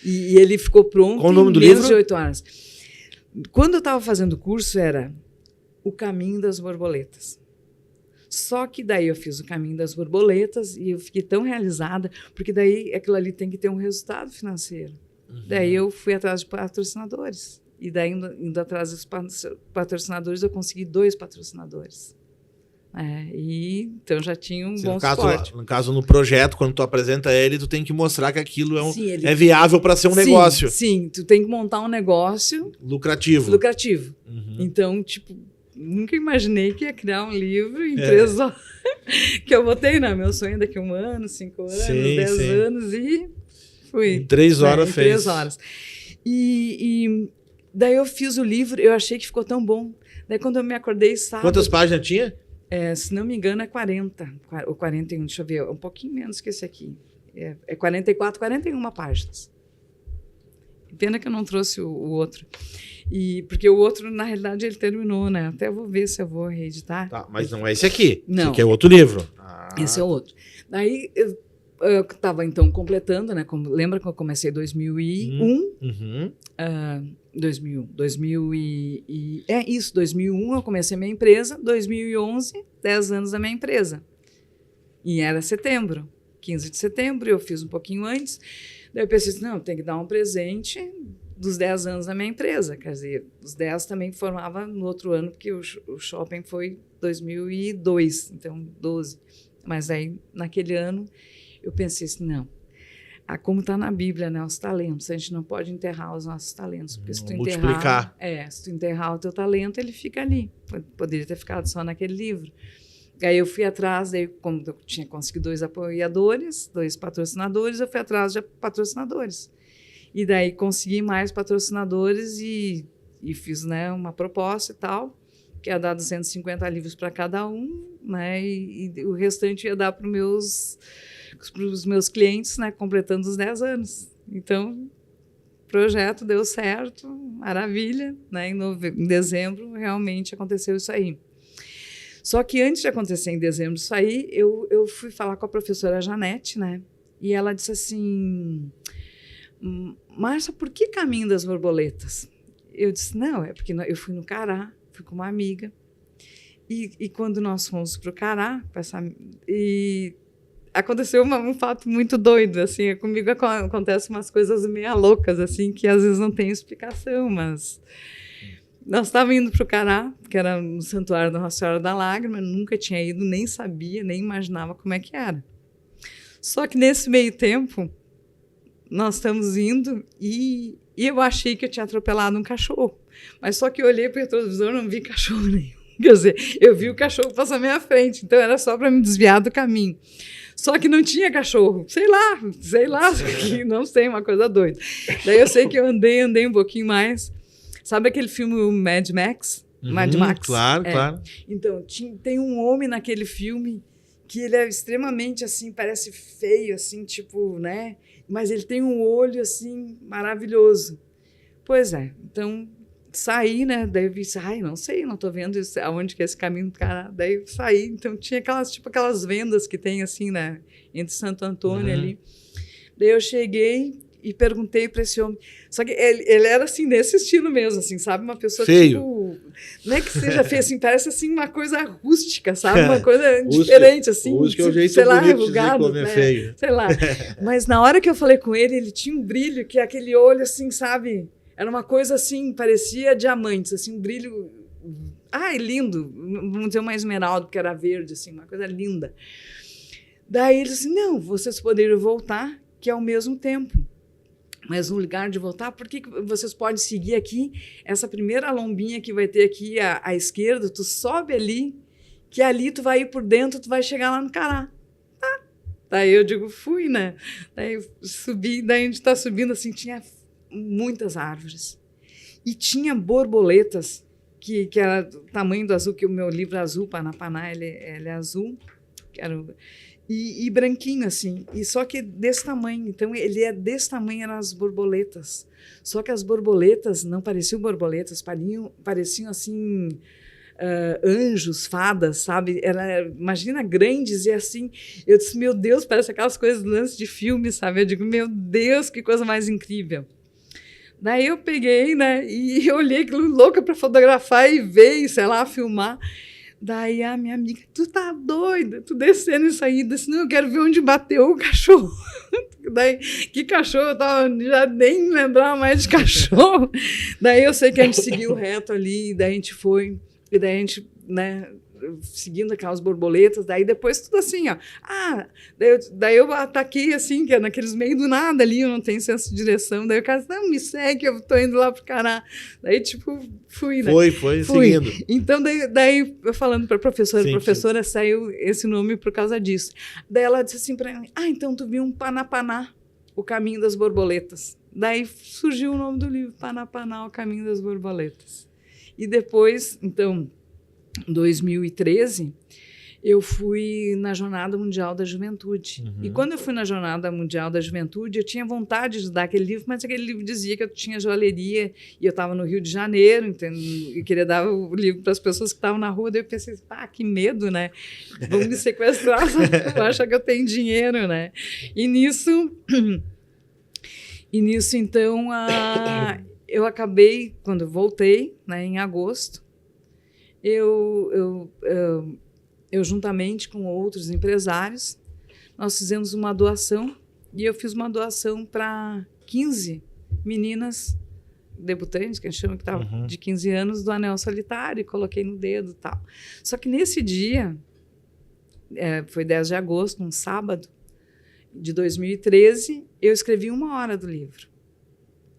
E ele ficou pronto Qual o nome em do menos livro? de 8 horas. Quando eu estava fazendo o curso, era O Caminho das Borboletas. Só que daí eu fiz O Caminho das Borboletas e eu fiquei tão realizada, porque daí aquilo ali tem que ter um resultado financeiro. Daí eu fui atrás de patrocinadores. E daí, indo atrás dos patrocinadores, eu consegui 2 patrocinadores. Então já tinha um bom suporte. No caso, no projeto, quando tu apresenta ele, tu tem que mostrar que aquilo é viável para ser um negócio. Sim, tu tem que montar um negócio... Lucrativo. Então, tipo... Nunca imaginei que ia criar um livro em 3 horas. Que eu botei, meu sonho daqui a 1 ano, 5 anos, 10 anos e fui. Em 3 horas fez. 3 horas. E daí eu fiz o livro, eu achei que ficou tão bom. Daí quando eu me acordei sábado... Quantas páginas tinha? Se não me engano é 40 ou 41, deixa eu ver, um pouquinho menos que esse aqui. É 44, 41 páginas. Pena que eu não trouxe o outro. Porque o outro, na realidade, ele terminou, né? Até vou ver se eu vou reeditar. Tá, mas não é esse aqui. Não. Esse aqui é outro livro. Esse é outro. Daí eu estava, então, completando, né? Lembra que eu comecei em 2001? 2001 eu comecei a minha empresa, 2011, 10 anos da minha empresa. E era setembro, 15 de setembro, eu fiz um pouquinho antes. Daí eu pensei assim, tem que dar um presente dos 10 anos da minha empresa. Quer dizer, os 10 também formava no outro ano, porque o shopping foi 2002, então 12. Mas aí, naquele ano, eu pensei assim, como está na Bíblia, né, os talentos, a gente não pode enterrar os nossos talentos, porque se tu multiplicar. Se tu enterrar o teu talento, ele fica ali. Poderia ter ficado só naquele livro. Aí eu fui atrás, como eu tinha conseguido 2 apoiadores, 2 patrocinadores, eu fui atrás de patrocinadores. E daí consegui mais patrocinadores e fiz, uma proposta e tal, que ia dar 250 livros para cada um, né? E o restante ia dar para os meus clientes, né? Completando os 10 anos. Então, o projeto deu certo, maravilha, né? Em dezembro, realmente aconteceu isso aí. Só que antes de acontecer em dezembro isso aí, eu fui falar com a professora Janete, né? E ela disse assim, Márcia, por que Caminho das Borboletas? Eu disse, é porque eu fui no Cará, fui com uma amiga, e quando nós fomos para o Cará, aconteceu um fato muito doido, assim, comigo acontecem umas coisas meio loucas, assim, que às vezes não tem explicação, mas... Nós estávamos indo para o Cará, que era no Santuário da Nossa Senhora da Lágrima, nunca tinha ido, nem sabia, nem imaginava como é que era. Só que nesse meio tempo, nós estamos indo e eu achei que eu tinha atropelado um cachorro. Mas só que eu olhei para o retrovisor e não vi cachorro nenhum. Quer dizer, eu vi o cachorro passar à minha frente, então era só para me desviar do caminho. Só que não tinha cachorro. Sei lá, não sei, uma coisa doida. Daí eu sei que eu andei um pouquinho mais. Sabe aquele filme Mad Max? Mad Max? Claro, claro. Então, tem um homem naquele filme que ele é extremamente, assim, parece feio, assim, tipo, né? Mas ele tem um olho, assim, maravilhoso. Pois é. Então, saí, né? Daí eu disse, não sei, não tô vendo aonde que é esse caminho do Cará. Daí eu saí, então tinha aquelas vendas que tem assim, né? Entre Santo Antônio ali. Daí eu cheguei e perguntei para esse homem. Só que ele era assim, nesse estilo mesmo, assim, sabe? Uma pessoa feio. Tipo, não é que seja feio, assim, parece assim uma coisa rústica, sabe? Uma coisa diferente, assim. Rústica é o jeito sei lá, bonito arrugado, de dizer é feio. Sei lá. Mas na hora que eu falei com ele tinha um brilho, que aquele olho, assim, sabe? Era uma coisa assim, parecia diamantes, assim, um brilho. Lindo. Vamos dizer uma esmeralda, porque era verde, assim, uma coisa linda. Daí ele disse: não, vocês poderiam voltar, que é ao mesmo tempo. Mas no lugar de voltar, por que vocês podem seguir aqui? Essa primeira lombinha que vai ter aqui à esquerda, tu sobe ali, que ali tu vai ir por dentro, tu vai chegar lá no Cará. Tá. Daí eu digo, fui, né? Daí eu subi, daí a gente tá subindo assim, tinha muitas árvores. E tinha borboletas, que era do tamanho do azul, que o meu livro é azul, Panapaná, ele é azul, que era e branquinho, assim. E só que desse tamanho. Então, ele é desse tamanho, eram as borboletas. Só que as borboletas não pareciam borboletas, pareciam assim, anjos, fadas, sabe? Imagina, grandes e assim. Eu disse, meu Deus, parece aquelas coisas do lance de filme, sabe? Eu digo, meu Deus, que coisa mais incrível. Daí eu peguei, né? E eu olhei aquilo louca para fotografar e ver, sei lá, filmar. Daí a minha amiga, tu tá doida? Tu descendo isso aí? Disse, não, eu quero ver onde bateu o cachorro. Daí, que cachorro? Eu já nem lembrava mais de cachorro. Daí eu sei que a gente seguiu reto ali, daí a gente foi, e daí a gente, né, seguindo aquelas borboletas, daí depois tudo assim, ó. Daí eu ataquei assim, que é naqueles meio do nada ali, eu não tenho senso de direção. Daí o cara disse, não, me segue, eu tô indo lá pro Cará. Daí, tipo, fui, né? Fui seguindo. Então, daí eu falando pra professora, professora, saiu esse nome por causa disso. Daí ela disse assim pra mim, então tu viu um Panapaná, o caminho das borboletas. Daí surgiu o nome do livro, Panapaná, o caminho das borboletas. E depois, então, em 2013, eu fui na Jornada Mundial da Juventude. E quando eu fui na Jornada Mundial da Juventude, eu tinha vontade de dar aquele livro, mas aquele livro dizia que eu tinha joalheria e eu estava no Rio de Janeiro, e queria dar o livro para as pessoas que estavam na rua. Daí eu pensei, que medo, né? Vão me sequestrar, vão achar que eu tenho dinheiro, né? E nisso então, eu acabei, quando eu voltei, né, em agosto, eu juntamente com outros empresários, nós fizemos uma doação, e eu fiz uma doação para 15 meninas debutantes, que a gente chama, que estavam de 15 anos, do anel solitário, e coloquei no dedo e tal. Só que nesse dia, foi 10 de agosto, um sábado, de 2013, eu escrevi 1 hora do livro.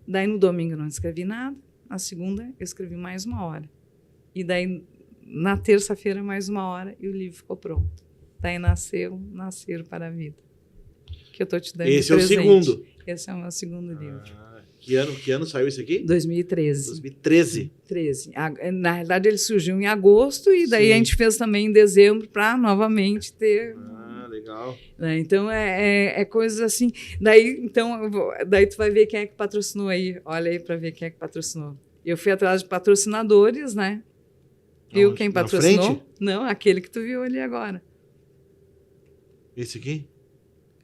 Daí no domingo eu não escrevi nada, na segunda eu escrevi mais 1 hora. E daí na terça-feira mais 1 hora e o livro ficou pronto. Daí Nascer para a Vida, que eu estou te dando Esse de presente. É o segundo? Esse é o meu segundo livro. Que ano saiu esse aqui? 2013. 2013. Na realidade, ele surgiu em agosto e daí a gente fez também em dezembro para novamente ter... legal. Então, é coisas assim. Daí tu vai ver quem é que patrocinou aí. Olha aí para ver quem é que patrocinou. Eu fui atrás de patrocinadores, né? Viu quem patrocinou? Não, aquele que tu viu ali agora. Esse aqui?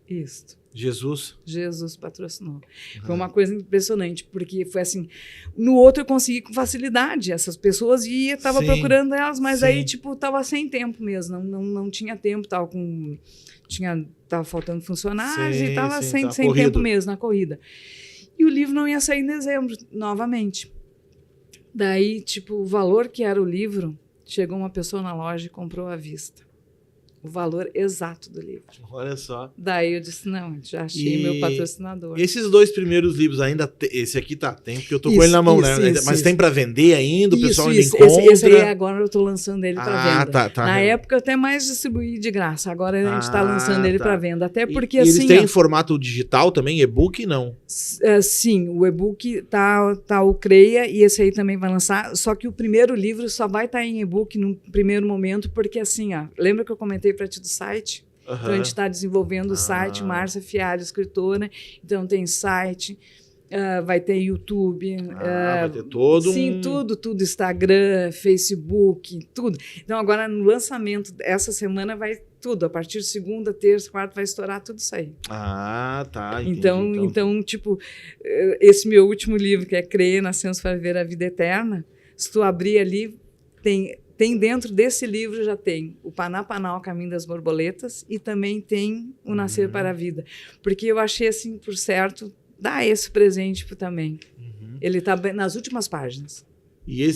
Isso. Jesus patrocinou. Foi uma coisa impressionante, porque foi assim, no outro eu consegui com facilidade, essas pessoas, e eu estava procurando elas, mas aí, tipo, estava sem tempo mesmo, não tinha tempo, tava faltando funcionários, e estava sem tempo mesmo, na corrida. E o livro não ia sair em dezembro, novamente. Daí, tipo, o valor que era o livro, chegou uma pessoa na loja e comprou à vista. O valor exato do livro. Olha só. Daí eu disse, não, já achei meu patrocinador. Esses 2 primeiros livros ainda... Esse aqui tem, porque eu tô com ele na mão, né? Mas tem para vender ainda? O pessoal ainda encontra? Esse aí agora eu tô lançando ele para venda. Tá. Na época eu até mais distribuí de graça. Agora a gente tá lançando ele para venda. Até porque e assim... eles têm em formato digital também? E-book, não? Sim, o e-book tá o CREA e esse aí também vai lançar. Só que o primeiro livro só vai estar em e-book no primeiro momento, porque assim, lembra que eu comentei para ti do site? Então a gente está desenvolvendo o site, Márcia Fialho, escritora. Então tem site, vai ter YouTube. Vai ter todo sim, tudo. Instagram, Facebook, tudo. Então, agora, no lançamento, essa semana vai tudo. A partir de segunda, terça, quarta, vai estourar tudo isso aí. Tá. Entendi. Então, tipo, esse meu último livro, que é Crer, Nascemos para Viver a Vida Eterna, se tu abrir ali, tem dentro desse livro, já tem o Paná Paná, o Caminho das Borboletas, e também tem o Nascer para a Vida. Porque eu achei, assim, por certo, dar esse presente também. Ele está nas últimas páginas. E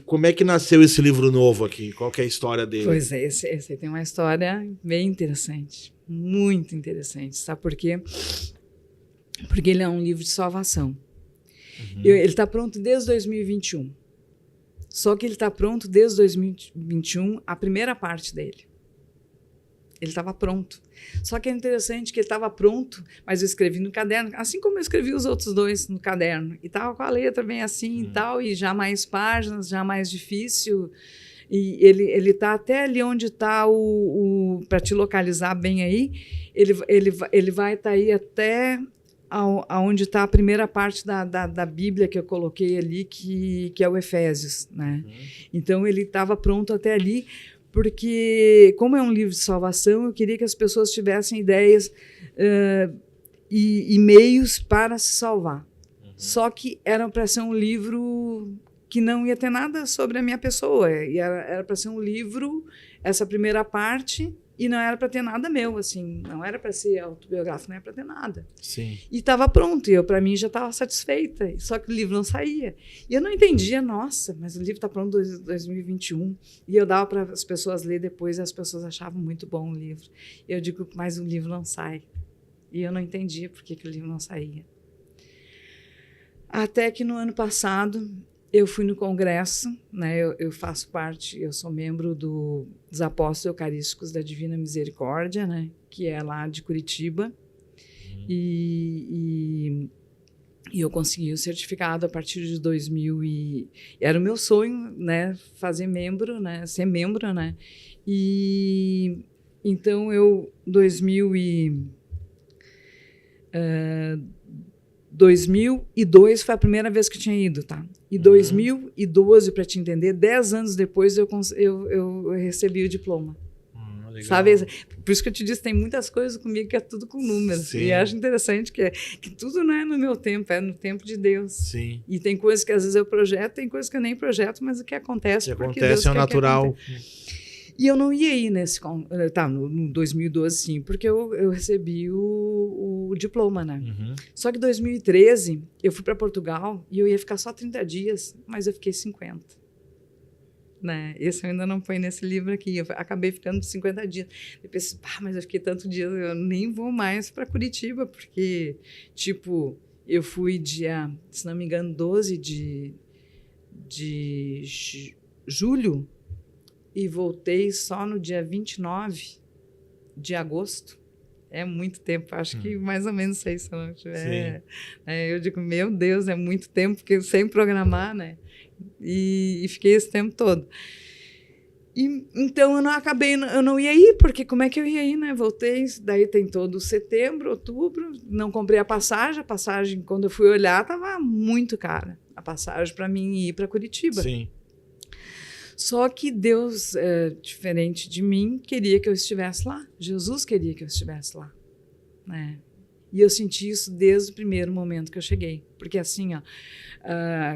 como é que nasceu esse livro novo aqui? Qual que é a história dele? Pois é, esse aí tem uma história bem interessante. Muito interessante. Sabe por quê? Porque ele é um livro de salvação. Ele está pronto desde 2021. Só que ele está pronto desde 2021, a primeira parte dele. Ele estava pronto. Só que é interessante que ele estava pronto, mas eu escrevi no caderno, assim como eu escrevi os outros dois no caderno. E estava com a letra bem assim e tal, e já mais páginas, já mais difícil. E ele está até ali onde está para te localizar bem aí, ele vai estar aí até aonde está a primeira parte da Bíblia que eu coloquei ali, que é o Efésios, né? Então, ele estava pronto até ali, porque, como é um livro de salvação, eu queria que as pessoas tivessem ideias e meios para se salvar. Só que era para ser um livro que não ia ter nada sobre a minha pessoa. E era para ser um livro, essa primeira parte, e não era para ter nada meu, assim, não era para ser autobiográfico, não era para ter nada. Sim. E estava pronto, e eu, para mim, já estava satisfeita, só que o livro não saía. E eu não entendia, nossa, mas o livro está pronto em 2021. E eu dava para as pessoas ler depois, e as pessoas achavam muito bom o livro. E eu digo, mas o livro não sai. E eu não entendia por que o livro não saía. Até que no ano passado, eu fui no congresso, né? Eu faço parte, eu sou membro dos Apóstolos Eucarísticos da Divina Misericórdia, né? Que é lá de Curitiba. E eu consegui o certificado a partir de 2000 era o meu sonho, né? Fazer membro, né? Ser membro, né? E então 2002 foi a primeira vez que eu tinha ido, tá? E 2012, para te entender, 10 anos depois eu recebi o diploma. Legal. Sabe? Por isso que eu te disse, tem muitas coisas comigo que é tudo com números. Sim. E acho interessante que tudo não é no meu tempo, é no tempo de Deus. Sim. E tem coisas que às vezes eu projeto, tem coisas que eu nem projeto, mas o que acontece... O que acontece é o natural. E eu não ia ir nesse... Tá, no 2012, sim, porque eu recebi o diploma, né? Só que em 2013, eu fui para Portugal e eu ia ficar só 30 dias, mas eu fiquei 50. Né? Esse eu ainda não põe nesse livro aqui. Eu acabei ficando 50 dias. Eu pensei, mas eu fiquei tanto dia, eu nem vou mais para Curitiba, porque, tipo, eu fui dia, se não me engano, 12 de julho, e voltei só no dia 29 de agosto. É muito tempo, acho que mais ou menos sei, se eu não tiver. Eu digo, meu Deus, é muito tempo, porque sem programar, né? E fiquei esse tempo todo. Então eu não ia ir, porque como é que eu ia ir, né? Voltei, daí tem todo setembro, outubro, não comprei a passagem, quando eu fui olhar, estava muito cara, a passagem para mim ir para Curitiba. Sim. Só que Deus, diferente de mim, queria que eu estivesse lá. Jesus queria que eu estivesse lá, né? E eu senti isso desde o primeiro momento que eu cheguei. Porque assim,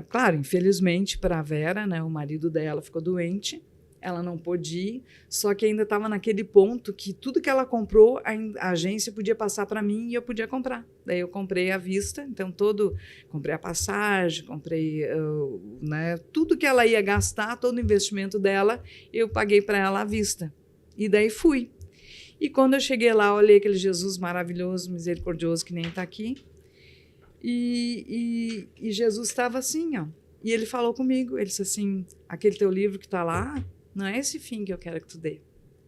claro, infelizmente para a Vera, né, o marido dela ficou doente, ela não pôde ir, só que ainda estava naquele ponto que tudo que ela comprou, a agência podia passar para mim e eu podia comprar. Daí eu comprei à vista, então comprei a passagem, comprei né, tudo que ela ia gastar, todo o investimento dela, eu paguei para ela à vista. E daí fui. E quando eu cheguei lá, olhei aquele Jesus maravilhoso, misericordioso, que nem está aqui, e Jesus estava assim, ó. E ele falou comigo, ele disse assim, aquele teu livro que está lá, não é esse fim que eu quero que tu dê.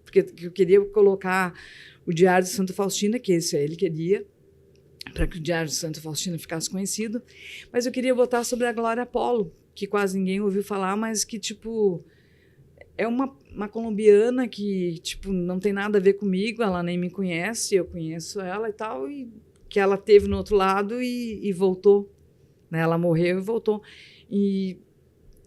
Porque eu queria colocar o Diário de Santa Faustina, que esse ele queria, para que o Diário de Santa Faustina ficasse conhecido, mas eu queria botar sobre a Glória Apolo, que quase ninguém ouviu falar, mas que, tipo, é uma colombiana que, tipo, não tem nada a ver comigo, ela nem me conhece, eu conheço ela e tal, e que ela teve no outro lado e voltou, né? Ela morreu e voltou. E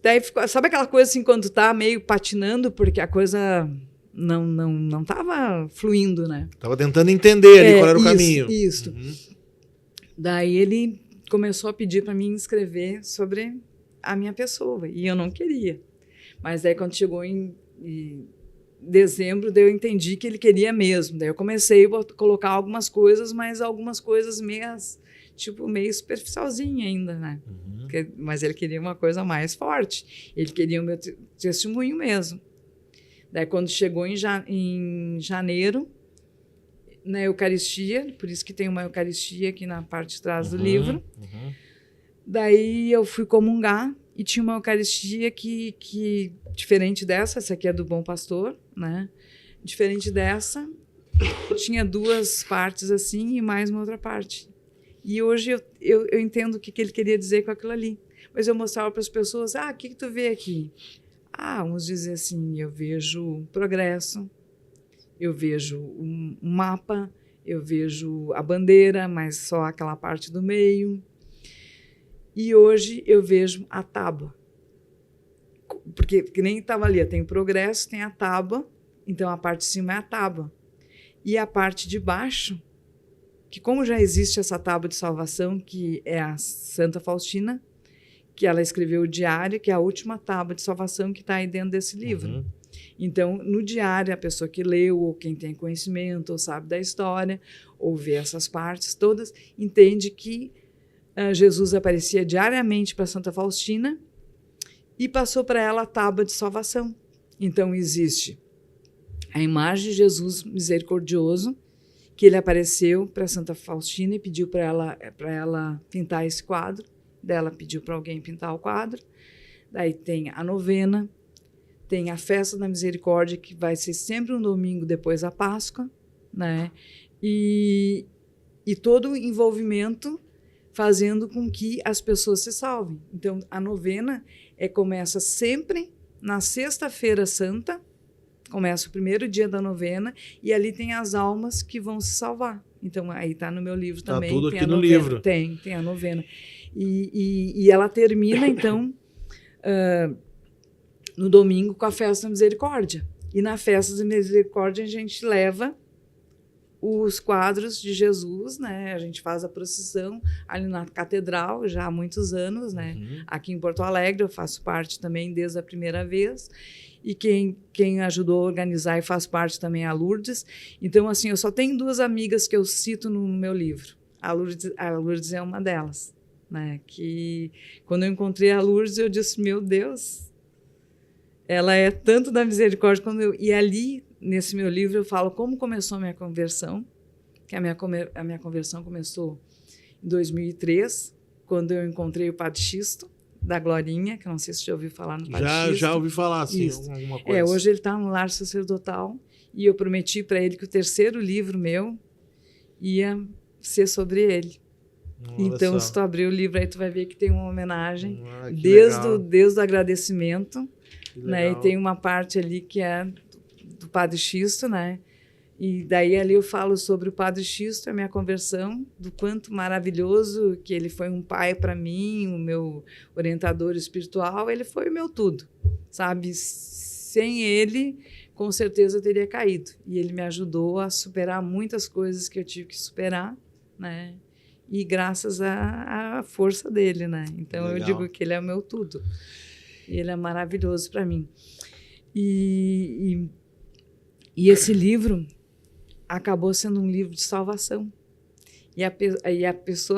daí ficou, sabe aquela coisa assim, quando tu tá meio patinando, porque a coisa não tava fluindo, né? Tava tentando entender ali qual era o caminho. Isso. Daí ele começou a pedir para mim escrever sobre a minha pessoa, e eu não queria. Mas daí quando chegou em dezembro, daí eu entendi que ele queria mesmo. Daí eu comecei a colocar algumas coisas, mas algumas coisas meio superficialzinha ainda, né? Mas ele queria uma coisa mais forte. Ele queria o meu testemunho mesmo. Daí quando chegou em janeiro, na Eucaristia, por isso que tem uma Eucaristia aqui na parte de trás do livro. Daí eu fui comungar e tinha uma Eucaristia que diferente dessa, essa aqui é do Bom Pastor, né? Diferente dessa, tinha 2 partes assim e mais uma outra parte. E hoje eu entendo o que ele queria dizer com aquilo ali. Mas eu mostrava para as pessoas, o que tu vê aqui? Uns diziam assim, eu vejo progresso, eu vejo um mapa, eu vejo a bandeira, mas só aquela parte do meio. E hoje eu vejo a tábua. Porque que nem estava ali, tem o progresso, tem a tábua, então a parte de cima é a tábua. E a parte de baixo, que como já existe essa tábua de salvação, que é a Santa Faustina, que ela escreveu o diário, que é a última tábua de salvação que está aí dentro desse livro. Então, no diário, a pessoa que leu, ou quem tem conhecimento, ou sabe da história, ou vê essas partes todas, entende que Jesus aparecia diariamente para Santa Faustina e passou para ela a tábua de salvação. Então, existe a imagem de Jesus misericordioso, que ele apareceu para Santa Faustina e pediu para ela pintar esse quadro. Daí ela pediu para alguém pintar o quadro. Daí tem a novena, tem a festa da misericórdia, que vai ser sempre um domingo depois da Páscoa, né? E todo o envolvimento fazendo com que as pessoas se salvem. Então, a novena começa sempre na Sexta-feira Santa, começa o primeiro dia da novena, e ali tem as almas que vão se salvar. Então, aí está no meu livro também. Tá tudo tem aqui no novena, livro. Tem a novena. E ela termina, então, no domingo com a Festa da Misericórdia. E na Festa da Misericórdia a gente leva os quadros de Jesus, né? A gente faz a procissão ali na catedral já há muitos anos, né? Aqui em Porto Alegre eu faço parte também desde a primeira vez. E quem ajudou a organizar e faz parte também é a Lourdes. Então, assim, eu só tenho 2 amigas que eu cito no meu livro. A Lourdes é uma delas, né? Que quando eu encontrei a Lourdes, eu disse, meu Deus, ela é tanto da misericórdia quando eu... E ali, nesse meu livro, eu falo como começou a minha conversão, que a minha conversão começou em 2003, quando eu encontrei o Padre Xisto, da Glorinha, que eu não sei se você já ouviu falar no Padre Xisto. Já ouvi falar, assim, alguma coisa. Hoje ele está no lar sacerdotal, e eu prometi para ele que o 3º livro meu ia ser sobre ele. Então, se tu abrir o livro aí, tu vai ver que tem uma homenagem desde o agradecimento, né? E tem uma parte ali que é do Padre Xisto, né? E daí ali eu falo sobre o Padre Xisto, a minha conversão, do quanto maravilhoso que ele foi um pai para mim, o meu orientador espiritual, ele foi o meu tudo, sabe? Sem ele, com certeza eu teria caído. E ele me ajudou a superar muitas coisas que eu tive que superar, né? E graças à força dele, né? Então eu digo que ele é o meu tudo. E ele é maravilhoso para mim. E esse livro acabou sendo um livro de salvação. E a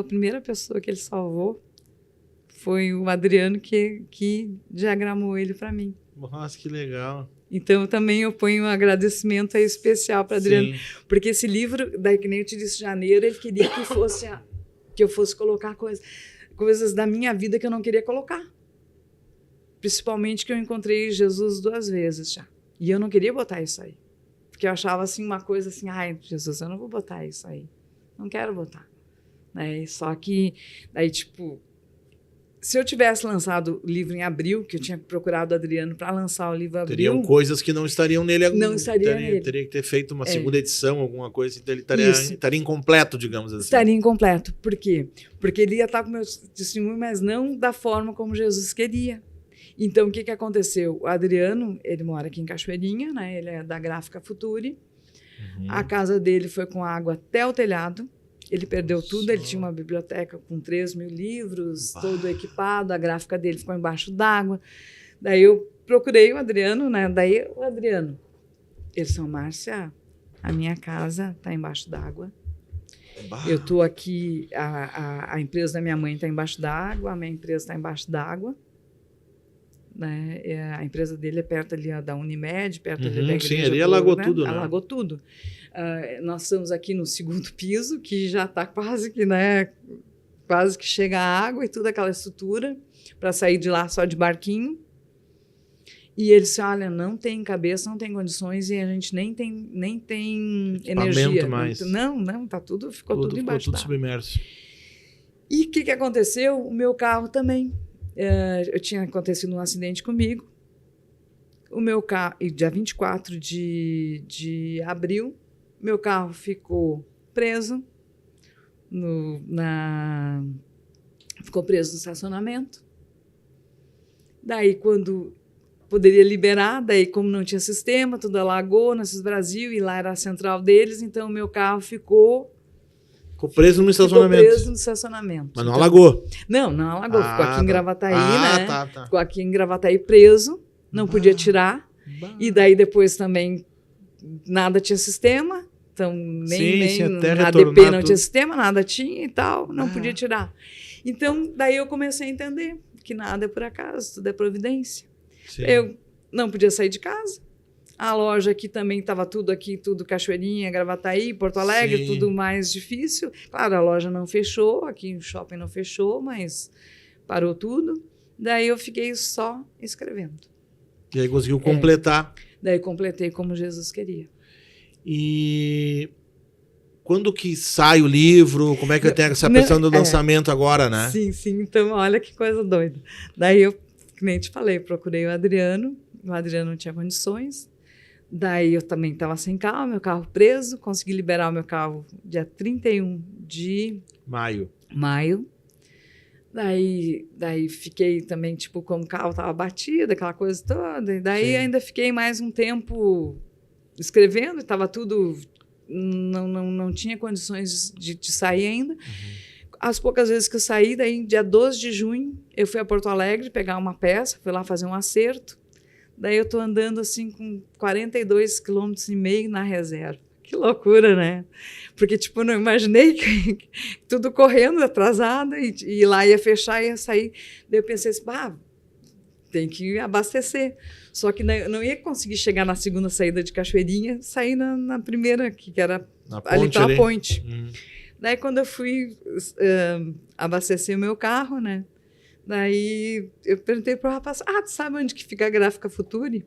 primeira pessoa que ele salvou foi o Adriano, que diagramou ele para mim. Nossa, que legal. Então, também eu ponho um agradecimento aí especial para Adriano. Sim. Porque esse livro, daí que nem eu te disse, janeiro, ele queria que eu fosse colocar coisas da minha vida que eu não queria colocar. Principalmente que eu encontrei Jesus 2 vezes já. E eu não queria botar isso aí. Porque eu achava assim uma coisa assim, ai, Jesus, eu não vou botar isso aí. Não quero botar. Né? Só que, daí, tipo, Se eu tivesse lançado o livro em abril, que eu tinha procurado o Adriano para lançar o livro em abril... Teriam coisas que não estariam nele. Não estaria nele. Teria que ter feito uma segunda edição, alguma coisa, então ele estaria incompleto, digamos assim. Estaria incompleto. Por quê? Porque ele ia estar com o meu testemunho, mas não da forma como Jesus queria. Então, o que aconteceu? O Adriano, ele mora aqui em Cachoeirinha, né? Ele é da Gráfica Futuri. A casa dele foi com água até o telhado. Ele perdeu tudo, ele tinha uma biblioteca com 3.000 livros, todo equipado, a gráfica dele ficou embaixo d'água. Daí eu procurei o Adriano, né? Daí o Adriano, eles são, Márcia, a minha casa está embaixo d'água. Eu estou aqui, a empresa da minha mãe está embaixo d'água, a minha empresa está embaixo d'água. Né? A empresa dele é perto ali da Unimed, perto ali da igreja. Sim, ali alagou tudo, né? Alagou tudo. Nós estamos aqui no 2º piso, que já está quase que, né, quase que chega a água e toda aquela estrutura para sair de lá só de barquinho. E ele disse, olha, não tem cabeça, não tem condições e a gente nem tem energia. Mais. Não, tá tudo, ficou tudo embaixo. Ficou tudo submerso. E o que aconteceu? O meu carro também. Eu tinha acontecido um acidente comigo. O meu carro, dia 24 de abril, meu carro ficou preso ficou preso no estacionamento. Daí, quando poderia liberar, daí como não tinha sistema, tudo alagou, Nassis Brasil, e lá era a central deles, então o meu carro ficou preso no estacionamento. Ficou preso no estacionamento. Mas não alagou? Não alagou. Ficou aqui em Gravataí, né? Tá. Ficou aqui em Gravataí preso, não podia tirar. E daí depois também nada tinha sistema, então nem na ADP não tinha sistema, nada tinha e tal, não podia tirar. Então, daí eu comecei a entender que nada é por acaso, tudo é providência. Sim. Eu não podia sair de casa. A loja aqui também estava tudo Cachoeirinha, Gravataí, Porto Alegre, tudo mais difícil. Claro, a loja não fechou, aqui o shopping não fechou, mas parou tudo. Daí eu fiquei só escrevendo. E aí conseguiu completar. Daí completei como Jesus queria. E quando que sai o livro? Como é que eu tenho essa pressão do lançamento agora, né? Sim. Então, olha que coisa doida. Daí eu, que nem te falei, procurei o Adriano não tinha condições. Daí eu também estava sem carro, meu carro preso, consegui liberar o meu carro dia 31 de maio. Daí fiquei também, tipo, como o carro estava batido, aquela coisa toda. E daí ainda fiquei mais um tempo escrevendo, estava tudo... Não tinha condições de sair ainda. As poucas vezes que eu saí, daí dia 12 de junho, eu fui a Porto Alegre pegar uma peça, fui lá fazer um acerto. Daí eu estou andando assim com 42,5 km na reserva. Que loucura, né? Porque, tipo, não imaginei que tudo correndo, atrasada, e lá ia fechar, ia sair. Daí eu pensei assim, tem que abastecer. Só que não ia conseguir chegar na segunda saída de Cachoeirinha, sair na primeira, que era ali pela ponte. Daí, quando eu fui abastecer o meu carro, né? Daí eu perguntei para o rapaz, tu sabe onde que fica a Gráfica Futuri?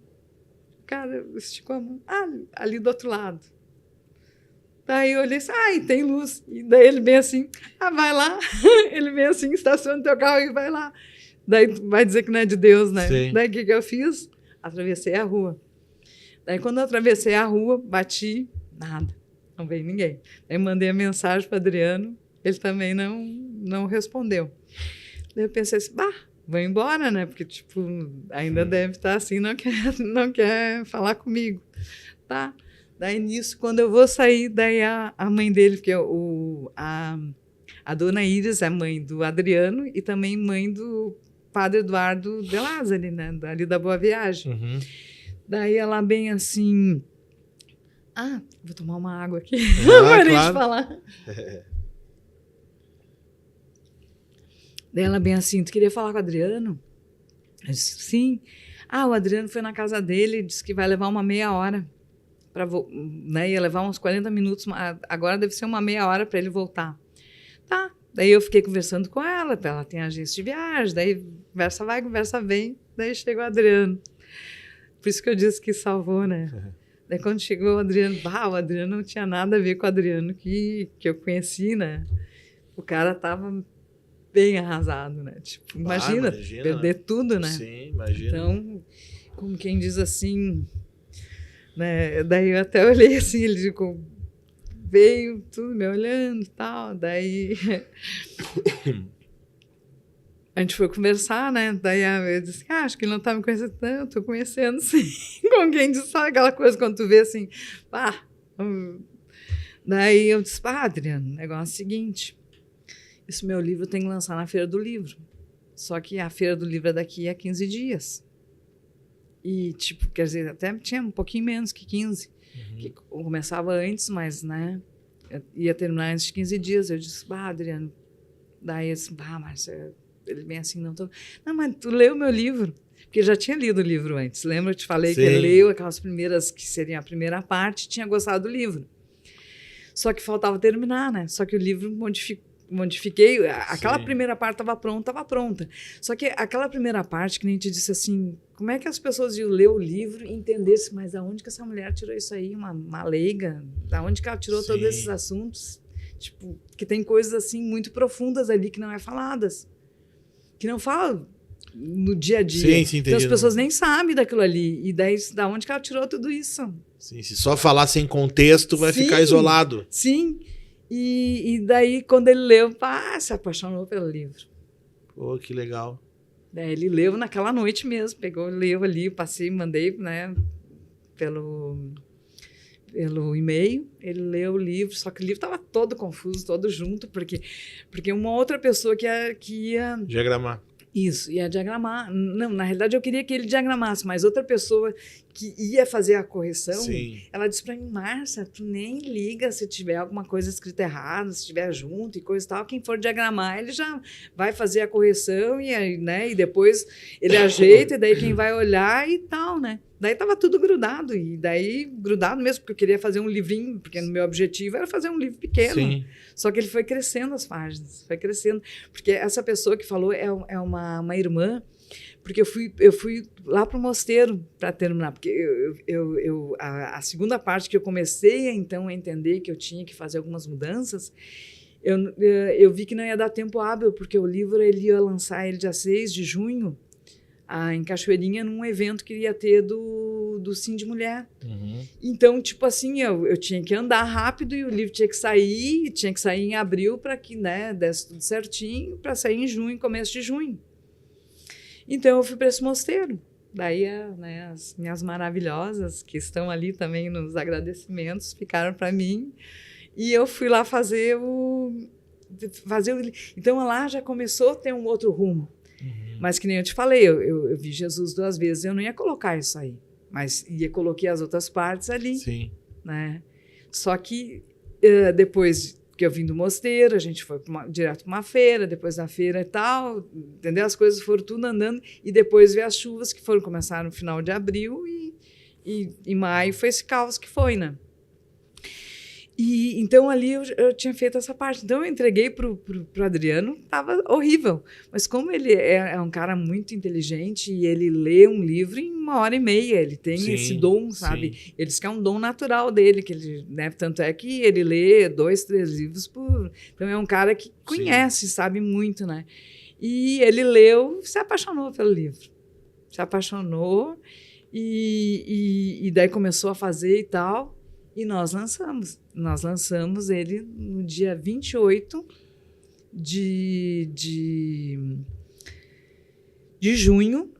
Cara, esticou a mão. Ali do outro lado. Daí eu olhei assim, e tem luz. E daí ele bem assim, vai lá. Ele bem assim, estaciona teu carro e vai lá. Daí vai dizer que não é de Deus, né? Sim. Daí o que eu fiz? Atravessei a rua. Daí quando eu atravessei a rua, bati, nada. Não veio ninguém. Daí mandei a mensagem para o Adriano, ele também não respondeu. Daí eu pensei assim, vou embora, né? Porque, tipo, ainda deve estar assim, não quer falar comigo. Tá. Daí, nisso, quando eu vou sair, daí a mãe dele, porque a dona Iris é mãe do Adriano e também mãe do padre Eduardo de Lázari, né? Ali da Boa Viagem. Daí ela bem assim... vou tomar uma água aqui. Parei de falar. Daí ela bem assim, tu queria falar com o Adriano? Eu disse, sim. O Adriano foi na casa dele, disse que vai levar uma meia hora. Né, ia levar uns 40 minutos, agora deve ser uma meia hora para ele voltar. Tá. Daí eu fiquei conversando com ela tem agência de viagem, daí conversa vai, conversa vem, daí chegou o Adriano. Por isso que eu disse que salvou, né? Daí quando chegou o Adriano, o Adriano não tinha nada a ver com o Adriano que eu conheci, né? O cara tava bem arrasado, né? Tipo, imagina perder tudo, né? Sim, imagina. Então, como quem diz assim, né? Daí eu até olhei assim, ele ficou, veio tudo me olhando e tal, daí a gente foi conversar, né? Daí eu disse, acho que ele não tá me conhecendo tanto, tô conhecendo sim. Com quem diz, sabe aquela coisa quando tu vê assim, pá. Daí eu disse, Adriano, o negócio é o seguinte, esse meu livro tem que lançar na Feira do Livro. Só que a Feira do Livro é daqui a 15 dias. E, tipo, quer dizer, até tinha um pouquinho menos que 15. Que começava antes, mas, né, ia terminar antes de 15 dias. Eu disse, Adriano, daí eu disse, Márcia, ele vem assim, não, mas tu leu meu livro. Porque eu já tinha lido o livro antes. Lembra? Eu te falei que ele leu aquelas primeiras, que seria a primeira parte, tinha gostado do livro. Só que faltava terminar, né? Só que o livro modifiquei. Aquela primeira parte estava pronta. Só que aquela primeira parte, que nem te disse assim, como é que as pessoas iam ler o livro e entendessem, mas aonde que essa mulher tirou isso aí? Uma leiga? Da onde que ela tirou todos esses assuntos? Tipo, que tem coisas assim muito profundas ali que não é faladas. Que não fala no dia a dia. Sim, então as pessoas nem sabem daquilo ali. E daí, da onde que ela tirou tudo isso? Sim, se só falar sem contexto, vai ficar isolado. Sim. E daí, quando ele leu, se apaixonou pelo livro. Pô, que legal. Daí ele leu naquela noite mesmo. Pegou, leu ali, passei, mandei, né, pelo e-mail. Ele leu o livro, só que o livro estava todo confuso, todo junto, porque uma outra pessoa que ia diagramar. Isso, ia diagramar. Não, na realidade, eu queria que ele diagramasse, mas outra pessoa que ia fazer a correção, ela disse para mim, Márcia, tu nem liga se tiver alguma coisa escrita errada, se estiver junto e coisa e tal, quem for diagramar, ele já vai fazer a correção e, né, e depois ele ajeita, e daí quem vai olhar e tal, né? Daí estava tudo grudado, e daí grudado mesmo, porque eu queria fazer um livrinho, porque o meu objetivo era fazer um livro pequeno. Sim. Só que ele foi crescendo as páginas, foi crescendo. Porque essa pessoa que falou é uma irmã, porque eu fui lá para o mosteiro para terminar, porque a segunda parte que eu comecei então a entender que eu tinha que fazer algumas mudanças, eu vi que não ia dar tempo hábil, porque o livro ele ia lançar ele dia 6 de junho, em Cachoeirinha, num evento que ia ter do Sim de Mulher. Então, tipo assim, eu tinha que andar rápido e o livro tinha que sair em abril para que, né, desse tudo certinho, para sair em junho, começo de junho. Então, eu fui para esse mosteiro. Daí, né, as minhas maravilhosas, que estão ali também nos agradecimentos, ficaram para mim. E eu fui lá fazer o... Então, lá já começou a ter um outro rumo. Mas que nem eu te falei, eu vi Jesus 2 vezes, eu não ia colocar isso aí, mas coloquei as outras partes ali. Sim. Né? Só que depois que eu vim do mosteiro, a gente foi direto para uma feira, depois da feira e tal, entendeu? As coisas foram tudo andando, e depois veio as chuvas que começaram no final de abril, e em maio foi esse caos que foi, né? E então ali eu tinha feito essa parte. Então eu entreguei pro Adriano, estava horrível. Mas como ele é um cara muito inteligente e ele lê um livro em 1h30, ele tem esse dom, sabe? Sim. Ele diz que é um dom natural dele, que ele, né? Tanto é que ele lê 2, 3 livros por... Então é um cara que conhece, sabe muito, né? E ele leu, se apaixonou pelo livro. Se apaixonou e daí começou a fazer e tal. E nós lançamos ele no dia 28 de junho,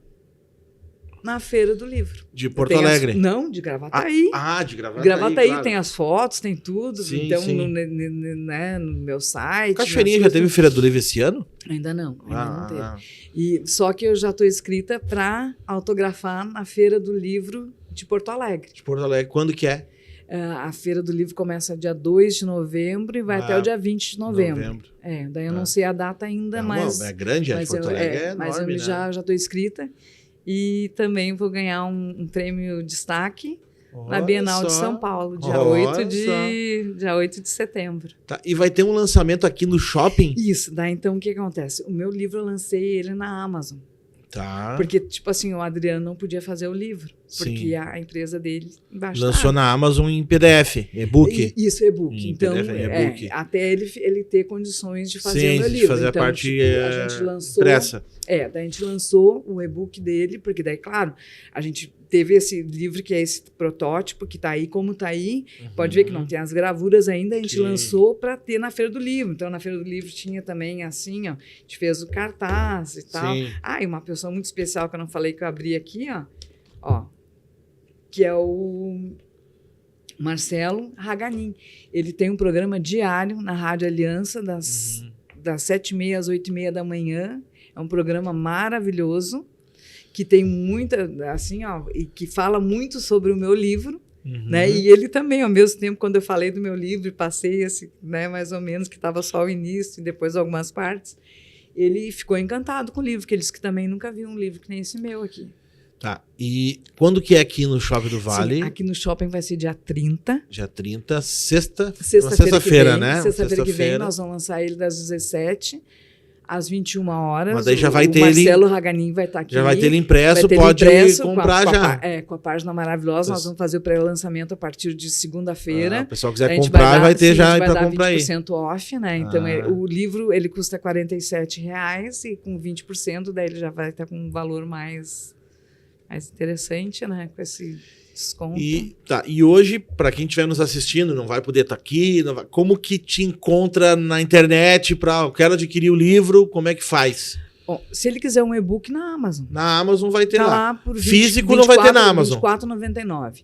na Feira do Livro. De Porto Alegre? Não, de Gravataí. De Gravataí. Gravataí, claro. Tem as fotos, tem tudo. Sim, então, sim. No meu site. Cachoeirinha já teve Feira do Livro esse ano? Ainda não teve. Só que eu já estou inscrita para autografar na Feira do Livro de Porto Alegre. De Porto Alegre. Quando que é? A Feira do Livro começa dia 2 de novembro e vai até o dia 20 de novembro. Daí eu não sei a data ainda, mas... É grande, de Porto Alegre é enorme, mas eu já estou inscrita. E também vou ganhar um prêmio destaque na Bienal de São Paulo, dia 8 de setembro. Tá, e vai ter um lançamento aqui no shopping? Isso. Daí, então, o que acontece? O meu livro eu lancei ele na Amazon. Tá. Porque, tipo assim, o Adriano não podia fazer o livro. porque Sim. a empresa dele embaixo Lançou na Amazon em PDF, e-book. Isso, e-book. Em Então, PDF, e-book. até ele ter condições de fazer Sim, o meu de livro. fazer então, a parte a gente lançou... impressa. daí a gente lançou o e-book dele, porque daí, claro, a gente teve esse livro que é esse protótipo, que está aí como está aí. Pode ver que não tem as gravuras ainda, a gente lançou para ter na Feira do Livro. Então, na Feira do Livro tinha também assim, ó, a gente fez o cartaz e tal. Sim. E uma pessoa muito especial que eu não falei, que eu abri aqui, ó, que é o Marcelo Raganin. Ele tem um programa diário na Rádio Aliança, das 7h30 às 8h30 da manhã. É um programa maravilhoso, que tem muita, assim, ó, e que fala muito sobre o meu livro, né? E ele também, ao mesmo tempo, quando eu falei do meu livro, passei esse, né, mais ou menos, que estava só o início e depois algumas partes, ele ficou encantado com o livro, que ele disse que também nunca viu um livro que nem esse meu aqui. Tá. E quando que é aqui no Shopping do Vale? Sim, aqui no shopping vai ser dia 30. Dia 30, sexta-feira, Sexta-feira, né? Sexta-feira que vem, nós vamos lançar ele das 17h às 21h. Mas daí já vai ter Marcelo Raganin vai estar aqui. Já vai ter ele impresso, pode comprar já. Com a página maravilhosa, nós vamos fazer o pré-lançamento a partir de segunda-feira. Se o pessoal quiser comprar, vai ter já para comprar aí. 20% off, né? Então, o livro, ele custa R$ 47,00 e com 20%, daí ele já vai estar com um valor mais interessante, né? Com esse desconto. E hoje, para quem estiver nos assistindo, não vai poder estar aqui, como que te encontra na internet eu quero adquirir o livro, como é que faz? Bom, se ele quiser um e-book na Amazon. Na Amazon vai ter lá. Por Físico não vai ter na Amazon. R$ 24,99.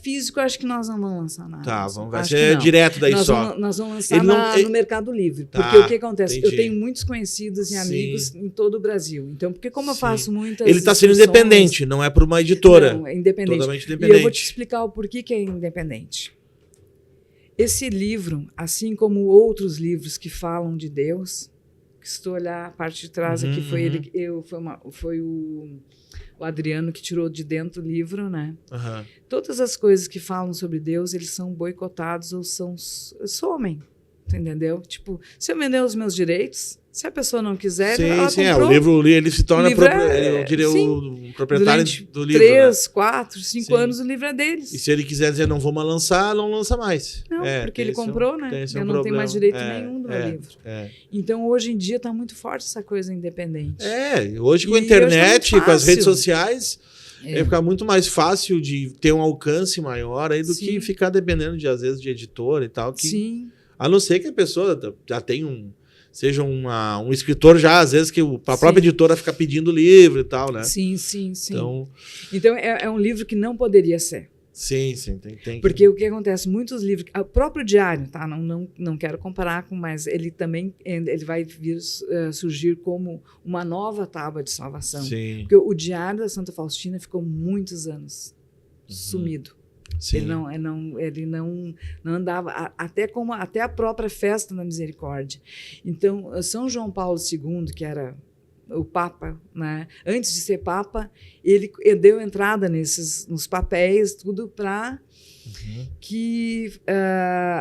Físico, acho que nós não vamos lançar na Amazon. Vai ser direto daí só. Nós vamos lançar no Mercado Livre. Porque o que acontece? Entendi. Eu tenho muitos conhecidos e amigos em todo o Brasil. Então, porque como eu faço muitas... Ele está sendo independente, não é por uma editora. Não, é independente. Totalmente independente. E eu vou te explicar o porquê que é independente. Esse livro, assim como outros livros que falam de Deus, que se tu olhar a parte de trás aqui, foi o Adriano que tirou de dentro o livro, né? Todas as coisas que falam sobre Deus, eles são boicotados ou somem, entendeu? Tipo, se eu vender os meus direitos, se a pessoa não quiser, ela comprou. O livro ele se torna o proprietário do livro. 3, 4, 5 anos o livro é deles. E se ele quiser dizer não vou mais lançar, não lança mais. Não, porque ele comprou, né? Eu não tenho mais direito nenhum do meu livro. Então, hoje em dia, está muito forte essa coisa independente. Hoje com a internet, com as redes sociais, vai ficar muito mais fácil de ter um alcance maior aí do que ficar dependendo, às vezes, de editor e tal. Sim. A não ser que a pessoa já tenha seja um escritor já, às vezes, que a própria editora fica pedindo livro e tal, né? Sim. Então é um livro que não poderia ser. Sim, tem. Porque o que acontece, muitos livros, o próprio Diário, tá? Não quero comparar com, mas ele também ele vai surgir como uma nova tábua de salvação. Sim. Porque o Diário da Santa Faustina ficou muitos anos sumido. Sim. Ele não andava, até a própria festa da misericórdia. Então, São João Paulo II, que era o Papa, né? Antes de ser Papa, ele deu entrada nos papéis, tudo para que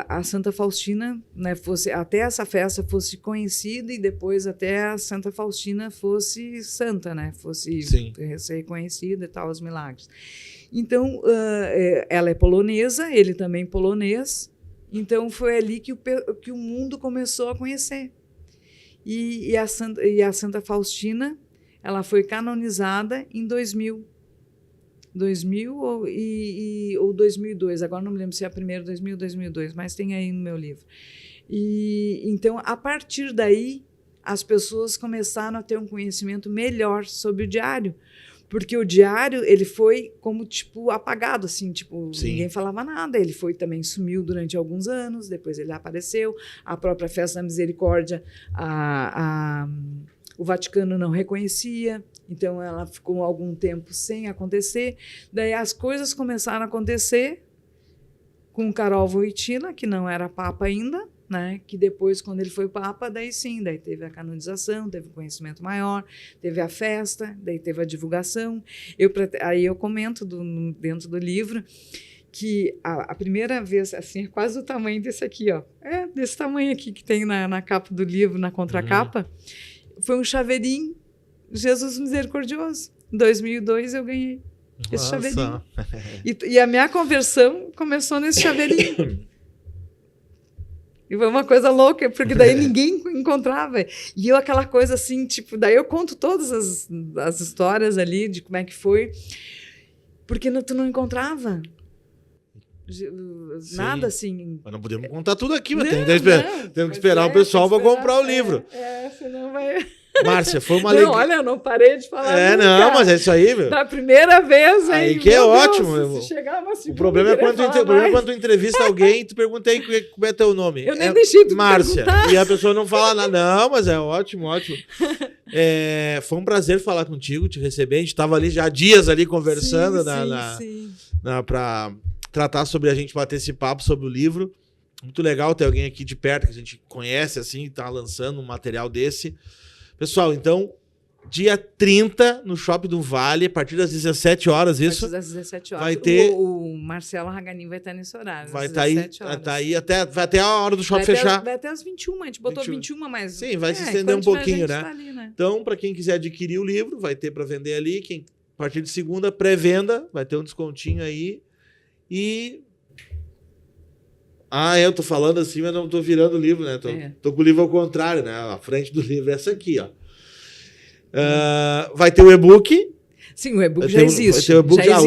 a Santa Faustina, né, até essa festa fosse conhecida e depois até a Santa Faustina fosse santa, né? Fosse ser reconhecida e tal, os milagres. Então, ela é polonesa, ele também polonês. Então, foi ali que o mundo começou a conhecer. E a Santa Faustina, ela foi canonizada em 2000 ou 2002. Agora não me lembro se é a primeira 2000 ou 2002, mas tem aí no meu livro. Então, a partir daí, as pessoas começaram a ter um conhecimento melhor sobre o Diário. Porque o Diário, ele foi como, apagado, assim, ninguém falava nada. Ele sumiu durante alguns anos, depois ele apareceu. A própria Festa da Misericórdia, o Vaticano não reconhecia, então ela ficou algum tempo sem acontecer. Daí as coisas começaram a acontecer com Karol Wojtyla, que não era Papa ainda, né? Que depois, quando ele foi Papa, daí teve a canonização, teve um conhecimento maior, teve a festa, daí teve a divulgação. Aí eu comento dentro do livro que a primeira vez, assim, é quase o tamanho desse aqui, ó. É desse tamanho aqui que tem na capa do livro, na contracapa, foi um chaveirinho Jesus Misericordioso. Em 2002 eu ganhei. Esse chaveirinho. E a minha conversão começou nesse chaveirinho. E foi uma coisa louca, porque daí ninguém encontrava. E eu, aquela coisa assim, tipo, daí eu conto todas as histórias ali de como é que foi, porque tu não encontrava nada assim. Mas não podemos contar tudo aqui, mas temos que esperar o é, pessoal para comprar o livro. Senão vai... Márcia, foi uma alegria. Não, olha, eu não parei de falar nunca. Não, mas é isso aí, meu. Da primeira vez, aí que é ótimo, meu. Se chegar uma segunda, o problema é quando tu entrevista alguém e tu pergunta aí como é teu nome. Eu nem deixei de Márcia. perguntar. E a pessoa não fala nada. Não, mas é ótimo. Foi um prazer falar contigo, te receber. A gente estava ali já há dias ali conversando para tratar sobre a gente bater esse papo sobre o livro. Muito legal ter alguém aqui de perto que a gente conhece, assim, tá lançando um material desse. Pessoal, então, dia 30, no Shopping do Vale, a partir das 17 horas, isso? A partir das 17 horas. Vai ter... O Marcelo Raganin vai estar nesse horário. Vai estar aí até a hora do shopping fechar. Vai até as 21, a gente botou 21, mas... Sim, vai se estender um pouquinho, né? Tá ali, né? Então, para quem quiser adquirir o livro, vai ter para vender ali. A partir de segunda, pré-venda, vai ter um descontinho aí. E... eu tô falando assim, mas não tô virando o livro, né? Tô com o livro ao contrário, né? A frente do livro é essa aqui, ó. Vai ter o e-book. Sim, o e-book já existe. O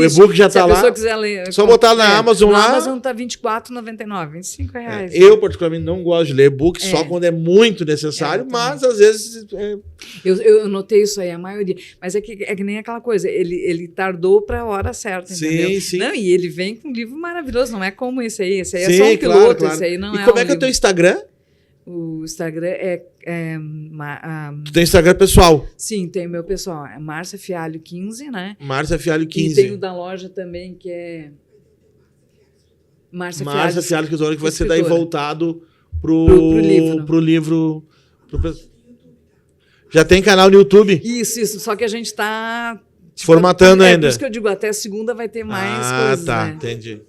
e-book já tá lá. Se a pessoa quiser ler... Só botar na Amazon lá. Na Amazon tá R$24,99, R$25. Eu, particularmente, não gosto de ler e-book só quando é muito necessário, mas às vezes... Eu notei isso aí, a maioria. Mas é que nem aquela coisa, ele tardou para a hora certa, entendeu? Sim. Não, e ele vem com um livro maravilhoso, não é como esse aí. Esse aí é só um piloto, claro. Esse aí não é. E como é que é o teu Instagram? O Instagram Tu tem Instagram pessoal? Sim, tem o meu pessoal. É Márcia Fialho 15, né? Márcia Fialho 15. E tem o da loja também, que é Márcia Fialho, que vai ser daí voltado pro livro. Já tem canal no YouTube? Isso. Só que a gente tá... formatando ainda. Por isso que eu digo, até segunda vai ter mais coisas, tá, né? Entendi.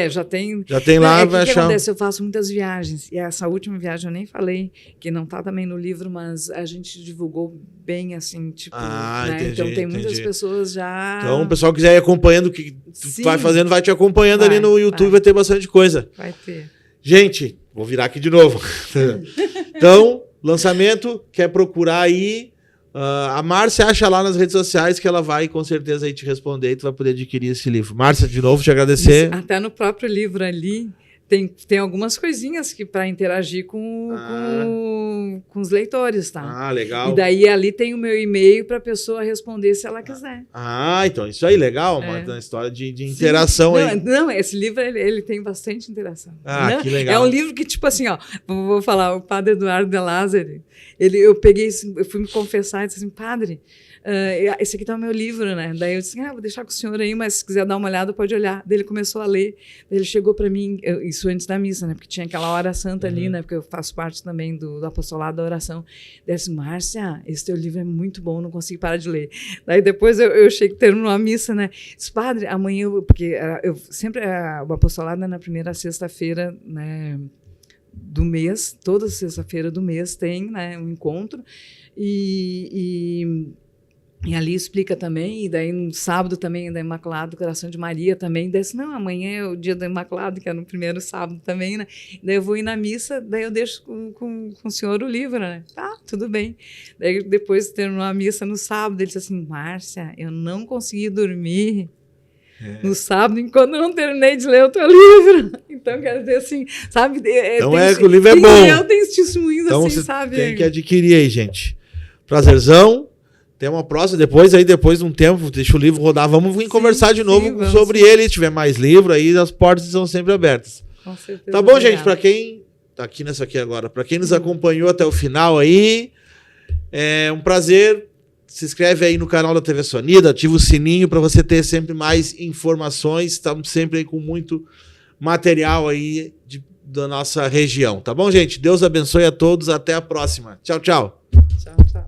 Já tem lá, vai achar. O que acontece? Eu faço muitas viagens, e essa última viagem eu nem falei, que não tá também no livro, mas a gente divulgou bem, assim, tipo, né? Entendi, então tem muitas pessoas já... Então o pessoal quiser ir acompanhando o que tu vai fazendo, vai te acompanhando ali no YouTube, vai ter bastante coisa. Vai ter. Gente, vou virar aqui de novo. Então, lançamento, quer procurar aí, a Márcia acha lá nas redes sociais que ela vai com certeza aí te responder e tu vai poder adquirir esse livro. Márcia, de novo, te agradecer. Até no próprio livro ali tem algumas coisinhas que para interagir com os leitores, tá? Legal. E daí ali tem o meu e-mail para a pessoa responder se ela quiser. Então isso aí, legal, uma história de interação aí. Não, esse livro ele tem bastante interação. Que legal. É um livro que, tipo assim, ó, vou falar, o padre Eduardo de Lázari, eu fui me confessar e disse assim, padre, esse aqui tá o meu livro, né? Daí eu disse, vou deixar com o senhor aí, mas se quiser dar uma olhada, pode olhar. Daí ele começou a ler, daí ele chegou para mim, isso antes da missa, né? Porque tinha aquela hora santa ali, né? Porque eu faço parte também do apostolado da oração. Daí eu disse, Márcia, esse teu livro é muito bom, não consigo parar de ler. Daí depois eu cheguei, terminou a missa, né? Disse, padre, amanhã, porque eu sempre, o apostolado é na primeira sexta-feira, né? Do mês, toda sexta-feira do mês tem, né, um encontro e ali explica também, e daí no sábado também da Imaculado Coração de Maria também, disse, não, amanhã é o dia do Imaculado, que é no primeiro sábado também, né, daí eu vou ir na missa, daí eu deixo com o senhor o livro, né, tudo bem, daí depois terminou a missa no sábado, ele disse assim, Márcia, eu não consegui dormir no sábado, enquanto eu não terminei de ler o teu livro. Então, quero dizer assim, sabe? Então que o livro é bom. Eu tenho testemunhos então, assim, sabe? Tem que adquirir aí, gente. Prazerzão. Tem uma próxima, depois de um tempo, deixa o livro rodar, vamos vir conversar de novo sobre ele. Se tiver mais livro aí, as portas estão sempre abertas. Com certeza. Tá bom, gente? Para quem tá aqui nessa aqui agora, para quem nos acompanhou até o final aí, é um prazer. Se inscreve aí no canal da TV Sonida, ativa o sininho para você ter sempre mais informações. Estamos sempre aí com muito material aí da nossa região. Tá bom, gente? Deus abençoe a todos. Até a próxima. Tchau, tchau. Tchau, tchau.